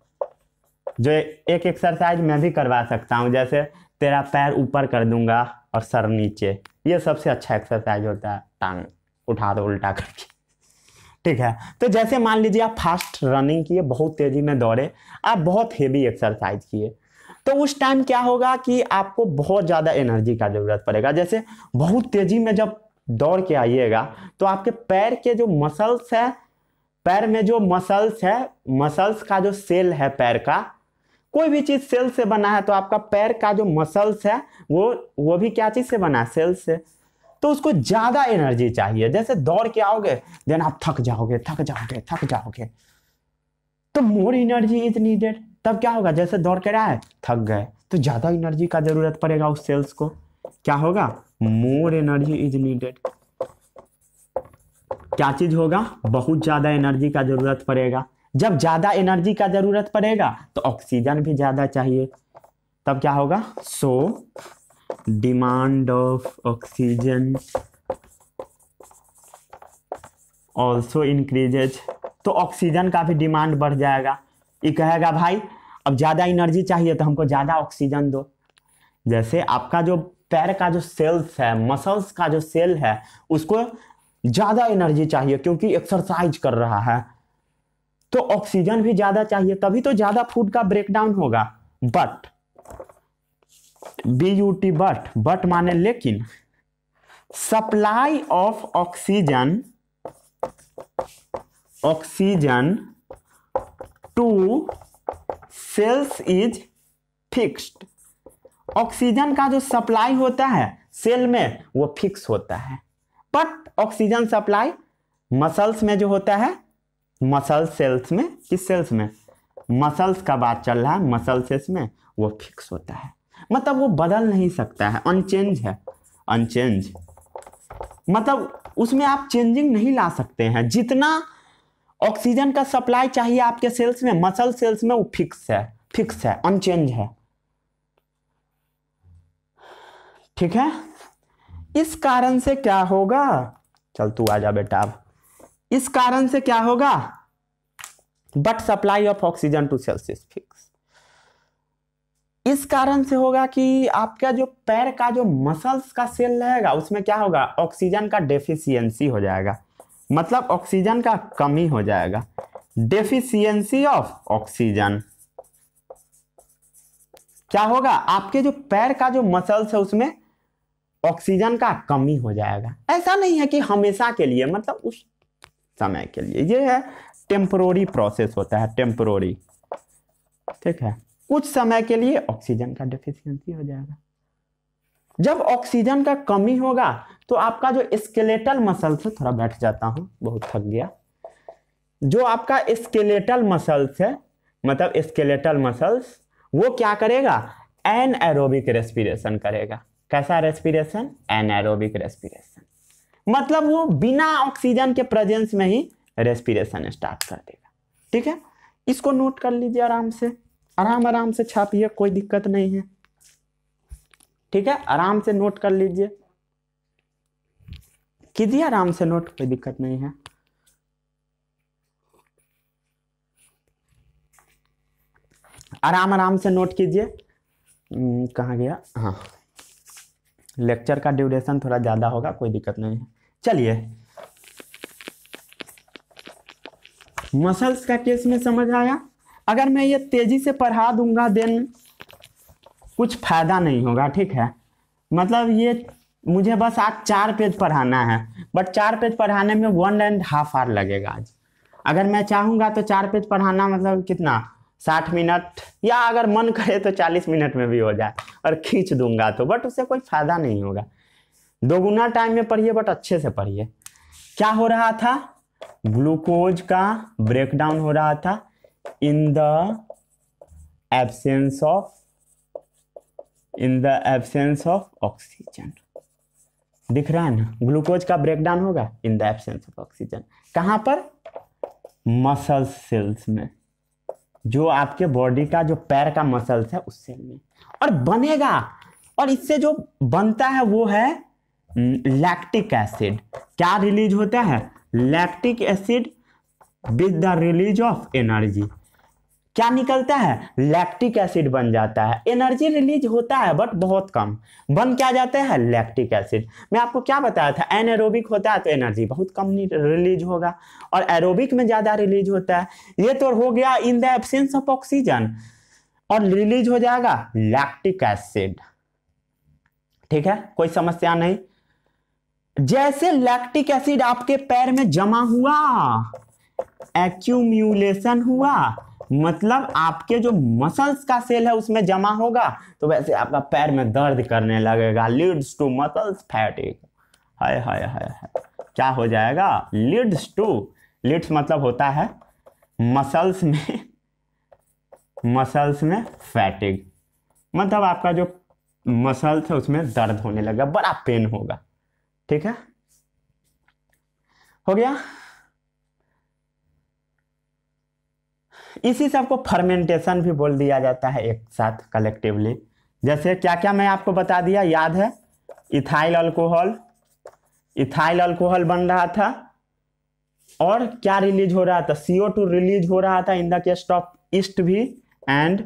जो एक एक्सरसाइज मैं भी करवा सकता हूँ, जैसे तेरा पैर ऊपर कर दूंगा और सर नीचे, ये सबसे अच्छा एक्सरसाइज होता है, टांग उठा दो उल्टा करके, ठीक है। तो जैसे मान लीजिए आप फास्ट रनिंग किए, बहुत तेजी में दौड़े, आप बहुत हेवी एक्सरसाइज किए, तो उस टाइम क्या होगा कि आपको बहुत ज़्यादा एनर्जी का ज़रूरत पड़ेगा। जैसे बहुत तेजी में जब दौड़ के आइएगा तो आपके पैर के जो मसल्स है, पैर में जो मसल्स है, मसल्स का जो सेल है पैर का, कोई भी चीज़ सेल से बना है, तो आपका पैर का जो मसल्स है वो भी क्या चीज़ से बना है, सेल से। तो उसको ज़्यादा एनर्जी चाहिए। जैसे दौड़ के आओगे देन आप थक जाओगे, तो मोर एनर्जी इज नीडेड। तब क्या होगा, जैसे दौड़ के आए थक गए, तो ज़्यादा एनर्जी का ज़रूरत पड़ेगा उस सेल्स को, क्या होगा, मोर एनर्जी इज नीडेड। क्या चीज़ होगा, बहुत ज़्यादा एनर्जी का ज़रूरत पड़ेगा। जब ज़्यादा एनर्जी का ज़रूरत पड़ेगा तो ऑक्सीजन भी ज़्यादा चाहिए, तब क्या होगा, so demand of oxygen also increases. तो ऑक्सीजन का भी डिमांड बढ़ जाएगा। ये कहेगा भाई अब ज़्यादा एनर्जी चाहिए तो हमको ज़्यादा ऑक्सीजन दो। जैसे आपका जो पैर का जो सेल्स है, मसल्स का जो सेल है, उसको ज़्यादा एनर्जी चाहिए क्योंकि एक्सरसाइज कर रहा है, तो ऑक्सीजन भी ज़्यादा चाहिए, तभी तो ज़्यादा फूड का ब्रेकडाउन होगा। बट BUT बट माने लेकिन, supply of oxygen to cells is fixed. Oxygen का जो सप्लाई होता है सेल में वो फिक्स होता है, बट ऑक्सीजन सप्लाई मसल्स में जो होता है, मसल सेल्स में, किस सेल्स में, मसल्स का बात चल रहा है, मसल सेल्स में वो फिक्स होता है, मतलब वो बदल नहीं सकता है, अनचेंज है, अनचेंज मतलब उसमें आप चेंजिंग नहीं ला सकते हैं। जितना ऑक्सीजन का सप्लाई चाहिए आपके सेल्स में, मसल सेल्स में, वो फिक्स है, अनचेंज है, ठीक है। इस कारण से क्या होगा, चल तू आजा बेटा, अब इस कारण से क्या होगा, but supply of oxygen to cells is fix. इस कारण से होगा कि आपका जो पैर का जो मसल्स का सेल रहेगा उसमें क्या होगा, ऑक्सीजन का डेफिशिएंसी हो जाएगा, मतलब ऑक्सीजन का कमी हो जाएगा, डेफिशिएंसी ऑफ ऑक्सीजन। क्या होगा, आपके जो पैर का जो मसल्स है उसमें ऑक्सीजन का कमी हो जाएगा। ऐसा नहीं है कि हमेशा के लिए, मतलब उस समय के लिए, ये है टेम्पोररी प्रोसेस होता है, टेम्पोररी, ठीक है, कुछ समय के लिए ऑक्सीजन का डेफिशिएंसी हो जाएगा। जब ऑक्सीजन का कमी होगा तो आपका जो स्केलेटल मसल्स है, थोड़ा बैठ जाता हूं बहुत थक गया, जो आपका स्केलेटल मसल्स है, मतलब स्केलेटल मसल्स, वो क्या करेगा, एनएरोबिक रेस्पिरेशन करेगा। कैसा रेस्पिरेशन, एनएरोबिक रेस्पिरेशन, मतलब वो बिना ऑक्सीजन के प्रेजेंस में ही रेस्पिरेशन स्टार्ट कर देगा, ठीक है। इसको नोट कर लीजिए आराम से, आराम से छापिए, कोई दिक्कत नहीं है, ठीक है, आराम से नोट कर लीजिए, कीजिए आराम से नोट, कोई दिक्कत नहीं है। आराम से नोट कीजिए। कहाँ गया, हाँ, लेक्चर का ड्यूरेशन थोड़ा ज्यादा होगा, कोई दिक्कत नहीं है। चलिए, मसल्स का केस में समझ आया। अगर मैं ये तेजी से पढ़ा दूंगा देन कुछ फायदा नहीं होगा, ठीक है, मतलब ये मुझे बस आज 4 पेज पढ़ाना है, बट 4 पेज पढ़ाने में 1.5 आवर लगेगा आज। अगर मैं चाहूँगा तो 4 पेज पढ़ाना मतलब कितना, 60 मिनट, या अगर मन करे तो 40 मिनट में भी हो जाए, और खींच दूंगा तो, बट उससे कोई फायदा नहीं होगा। 2 गुना टाइम में पढ़िए, बट अच्छे से पढ़िए। क्या हो रहा था, ग्लूकोज का ब्रेकडाउन हो रहा था in the absence of oxygen. दिख रहा है ना, ग्लूकोज का ब्रेकडाउन होगा in the absence of oxygen. कहां पर, मसल सेल्स में, जो आपके बॉडी का जो पैर का मसल्स है उस सेल में, और बनेगा, और इससे जो बनता है वो है लैक्टिक एसिड। क्या रिलीज होता है, lactic acid with the release of energy. क्या निकलता है, लैक्टिक एसिड बन जाता है। एनर्जी रिलीज होता है बट बहुत कम, बन क्या जाता है, लैक्टिक एसिड। मैं आपको क्या बताया था, एनएरोबिक होता है तो एनर्जी बहुत कम रिलीज होगा, और एरोबिक में ज्यादा रिलीज होता है। ये तो हो गया in the absence of oxygen, और रिलीज हो जाएगा लैक्टिक एसिड। ठीक है, कोई समस्या नहीं। जैसे लैक्टिक एसिड आपके पैर में जमा हुआ, एक्यूम्यूलेशन हुआ, मतलब आपके जो मसल्स का सेल है उसमें जमा होगा, तो वैसे आपका पैर में दर्द करने लगेगा, लीड्स टू मसल्स फैटिग। हाय हाय हाय हाय, क्या हो जाएगा, लीड्स टू, लीड्स मतलब होता है मसल्स में फैटिग, मतलब आपका जो मसल्स है उसमें दर्द होने लगेगा, बड़ा पेन होगा। ठीक है, हो गया। इसी सब को फर्मेंटेशन भी बोल दिया जाता है एक साथ कलेक्टिवली। जैसे क्या क्या मैं आपको बता दिया, याद है, इथाइल अल्कोहल बन रहा था, और क्या रिलीज हो रहा था, CO2 रिलीज हो रहा था in the case of east भी, एंड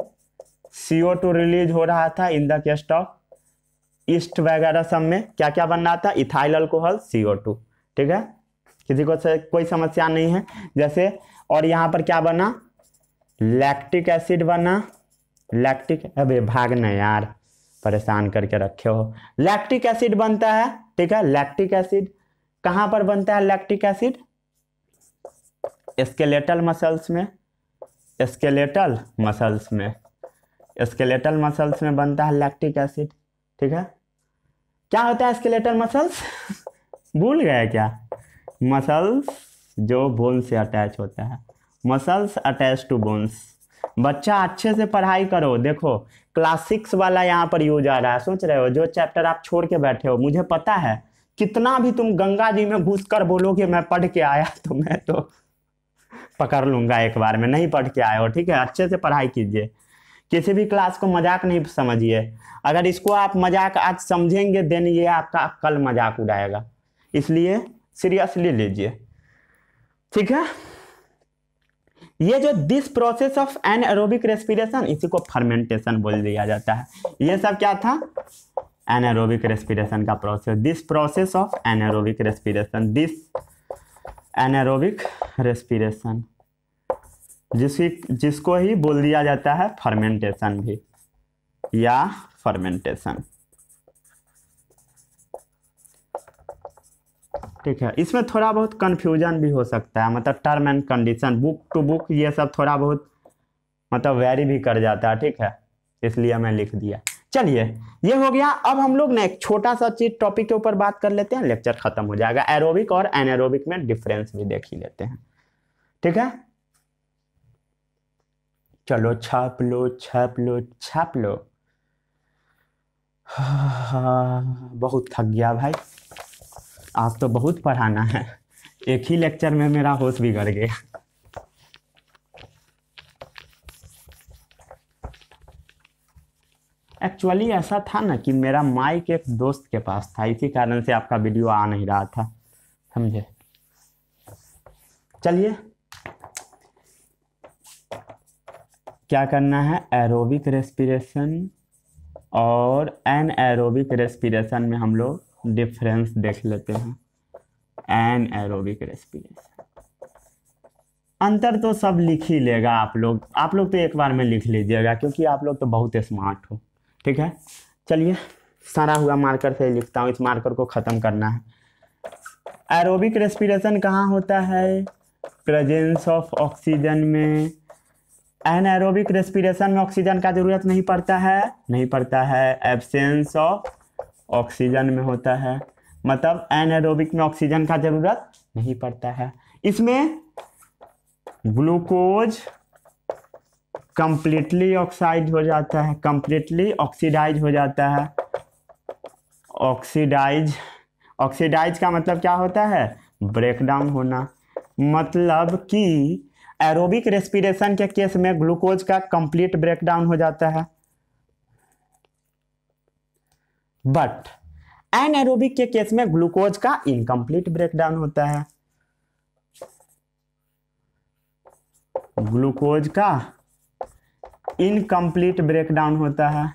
CO2 रिलीज हो रहा था in the case of east वगैरह सब में। क्या क्या बन रहा था, इथाइल अल्कोहल, CO2। ठीक है, किसी को कोई समस्या नहीं है। जैसे, और यहां पर क्या बना, लैक्टिक एसिड बना, लैक्टिक, अबे भागना यार, परेशान करके रखे हो। लैक्टिक एसिड बनता है, ठीक है, लैक्टिक एसिड कहां पर बनता है, लैक्टिक एसिड स्केलेटल मसल्स में, स्केलेटल मसल्स में बनता है लैक्टिक एसिड। ठीक है, क्या होता है स्केलेटल मसल्स भूल गए क्या, मसल्स जो बोन से अटैच होता है, मसल्स अटैच टू बोन्स। बच्चा अच्छे से पढ़ाई करो। देखो क्लास 6 वाला यहाँ पर यूज आ रहा है, सोच रहे हो जो चैप्टर आप छोड़ के बैठे हो, मुझे पता है कितना भी तुम गंगा जी में घुस कर बोलोगे मैं पढ़ के आया, तो मैं तो पकड़ लूंगा एक बार में, नहीं पढ़ के आए हो। ठीक है, अच्छे से पढ़ाई कीजिए, किसी भी क्लास को मजाक नहीं समझिए। अगर इसको आप मजाक आज समझेंगे देन ये आपका कल मजाक उड़ाएगा, इसलिए सीरियसली लीजिए। ठीक है, ये जो this process of anaerobic respiration, इसी को फर्मेंटेशन बोल दिया जाता है। ये सब क्या था, एनाएरोबिक रेस्पिरेशन का process, this process of anaerobic respiration, this anaerobic respiration, जिसको ही बोल दिया जाता है फर्मेंटेशन भी, या फर्मेंटेशन। ठीक है, इसमें थोड़ा बहुत कंफ्यूजन भी हो सकता है, मतलब term and condition, book to book ये सब थोड़ा बहुत मतलब वेरी भी कर जाता है। ठीक है, इसलिए मैं लिख दिया। चलिए ये हो गया। अब हम लोग ना एक छोटा सा चीज टॉपिक के ऊपर बात कर लेते हैं, लेक्चर खत्म हो जाएगा। एरोबिक और एनाएरोबिक में डिफरेंस भी देख ही लेते हैं। ठीक है, चलो छाप लो छाप लो छाप लो। बहुत थक गया भाई, आज तो बहुत पढ़ाना है, एक ही लेक्चर में मेरा होश बिगड़ गया। एक्चुअली ऐसा था ना कि मेरा माइक एक दोस्त के पास था, इसी कारण से आपका वीडियो आ नहीं रहा था, समझे। चलिए क्या करना है, एरोबिक रेस्पिरेशन और एनाएरोबिक रेस्पिरेशन में हम लोग डिफरेंस देख लेते हैं। एनाएरोबिक रेस्पिरेशन, अंतर तो सब लिख ही लेगा आप लोग तो एक बार में लिख लीजिएगा, क्योंकि आप लोग तो बहुत स्मार्ट हो। ठीक है, चलिए सड़ा हुआ मार्कर से लिखता हूँ, इस मार्कर को ख़त्म करना है। एरोबिक रेस्पिरेशन कहाँ होता है? प्रेजेंस ऑफ ऑक्सीजन में। एनाएरोबिक रेस्पिरेशन में ऑक्सीजन का जरूरत नहीं पड़ता है, नहीं पड़ता है। एब्सेंस ऑफ ऑक्सीजन में होता है, मतलब एनाएरोबिक में ऑक्सीजन का जरूरत नहीं पड़ता है। इसमें ग्लूकोज कंप्लीटली ऑक्साइड हो जाता है, कंप्लीटली ऑक्सीडाइज हो जाता है। ऑक्सीडाइज, ऑक्सीडाइज का मतलब क्या होता है? ब्रेकडाउन होना। मतलब कि एरोबिक रेस्पिरेशन के केस में ग्लूकोज का कंप्लीट ब्रेकडाउन हो जाता है, बट एनाएरोबिक के केस में ग्लूकोज का इनकम्प्लीट ब्रेकडाउन होता है। ग्लूकोज का इनकम्प्लीट ब्रेकडाउन होता है,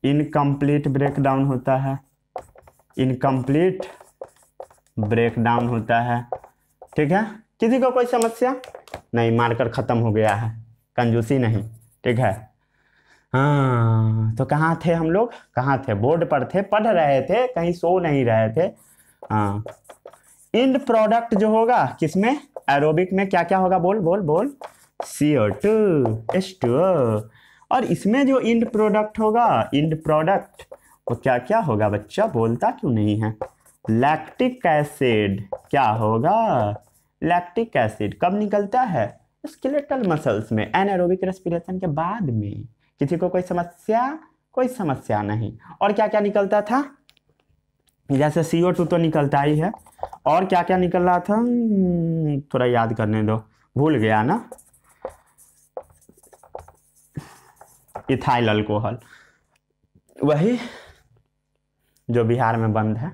इनकम्प्लीट ब्रेकडाउन होता है, इनकम्प्लीट ब्रेकडाउन होता है। ठीक है, किसी को कोई समस्या नहीं? मार्कर खत्म हो गया है, कंजूसी नहीं। ठीक है, हाँ तो कहाँ थे हम लोग? कहाँ थे? बोर्ड पर थे, पढ़ रहे थे, कहीं सो नहीं रहे थे। हाँ, इंड प्रोडक्ट जो होगा किसमें? एरोबिक में क्या क्या होगा? बोल बोल बोल। CO2, H2O। और इसमें जो इंड प्रोडक्ट होगा, इंड प्रोडक्ट वो क्या क्या होगा? बच्चा बोलता क्यों नहीं है? Lactic acid. क्या होगा? लैक्टिक एसिड कब निकलता है? स्केलेटल मसल्स में, एनाएरोबिक रेस्पिरेशन के बाद में। किसी को कोई समस्या? कोई समस्या नहीं। और क्या क्या निकलता था? जैसे CO2 तो निकलता ही है, और क्या क्या निकल रहा था? थोड़ा याद करने दो, भूल गया ना। इथाइल अल्कोहल, वही जो बिहार में बंद है।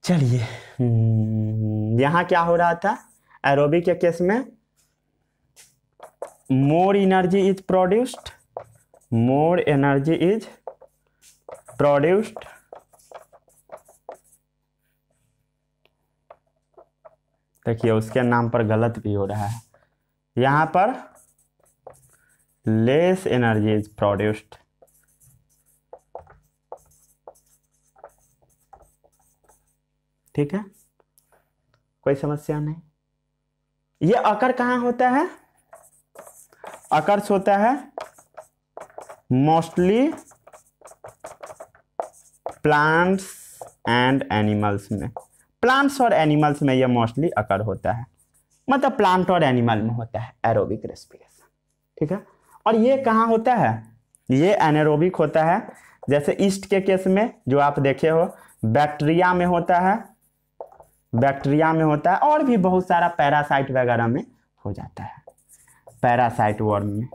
चलिए, यहाँ क्या हो रहा था? एरोबिक के केस में more energy is produced, more energy is produced. देखिए उसके नाम पर गलत भी हो रहा है, यहाँ पर लेस एनर्जी इज प्रोड्यूस्ड। ठीक है, कोई समस्या नहीं। ये अकर कहाँ होता है? अकर्स होता है मोस्टली प्लांट्स एंड एनिमल्स में। प्लांट्स और एनिमल्स में ये मोस्टली अकर होता है, मतलब प्लांट और एनिमल में होता है एरोबिक रेस्पिरेशन। ठीक है, और ये कहाँ होता है? ये एनाएरोबिक होता है। जैसे ईस्ट के केस में जो आप देखे हो, बैक्टीरिया में होता है, बैक्टीरिया में होता है, और भी बहुत सारा पैरासाइट वगैरह में हो जाता है। पैरासाइट वर्म में,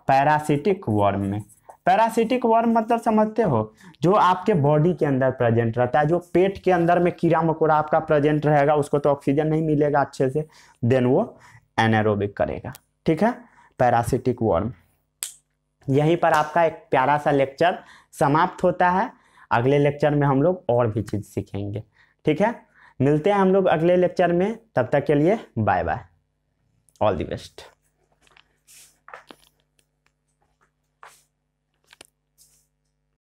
पैरासिटिक वर्म में। पैरासिटिक वर्म मतलब समझते हो? जो आपके बॉडी के अंदर प्रेजेंट रहता है, जो पेट के अंदर में कीड़ा मकोड़ा आपका प्रेजेंट रहेगा, उसको तो ऑक्सीजन नहीं मिलेगा अच्छे से, देन वो एनाएरोबिक करेगा। ठीक है, पैरासिटिक वर्म। यहीं पर आपका एक प्यारा सा लेक्चर समाप्त होता है। अगले लेक्चर में हम लोग और भी चीज़ सीखेंगे। ठीक है, मिलते हैं हम लोग अगले लेक्चर में। तब तक के लिए bye bye, all the best.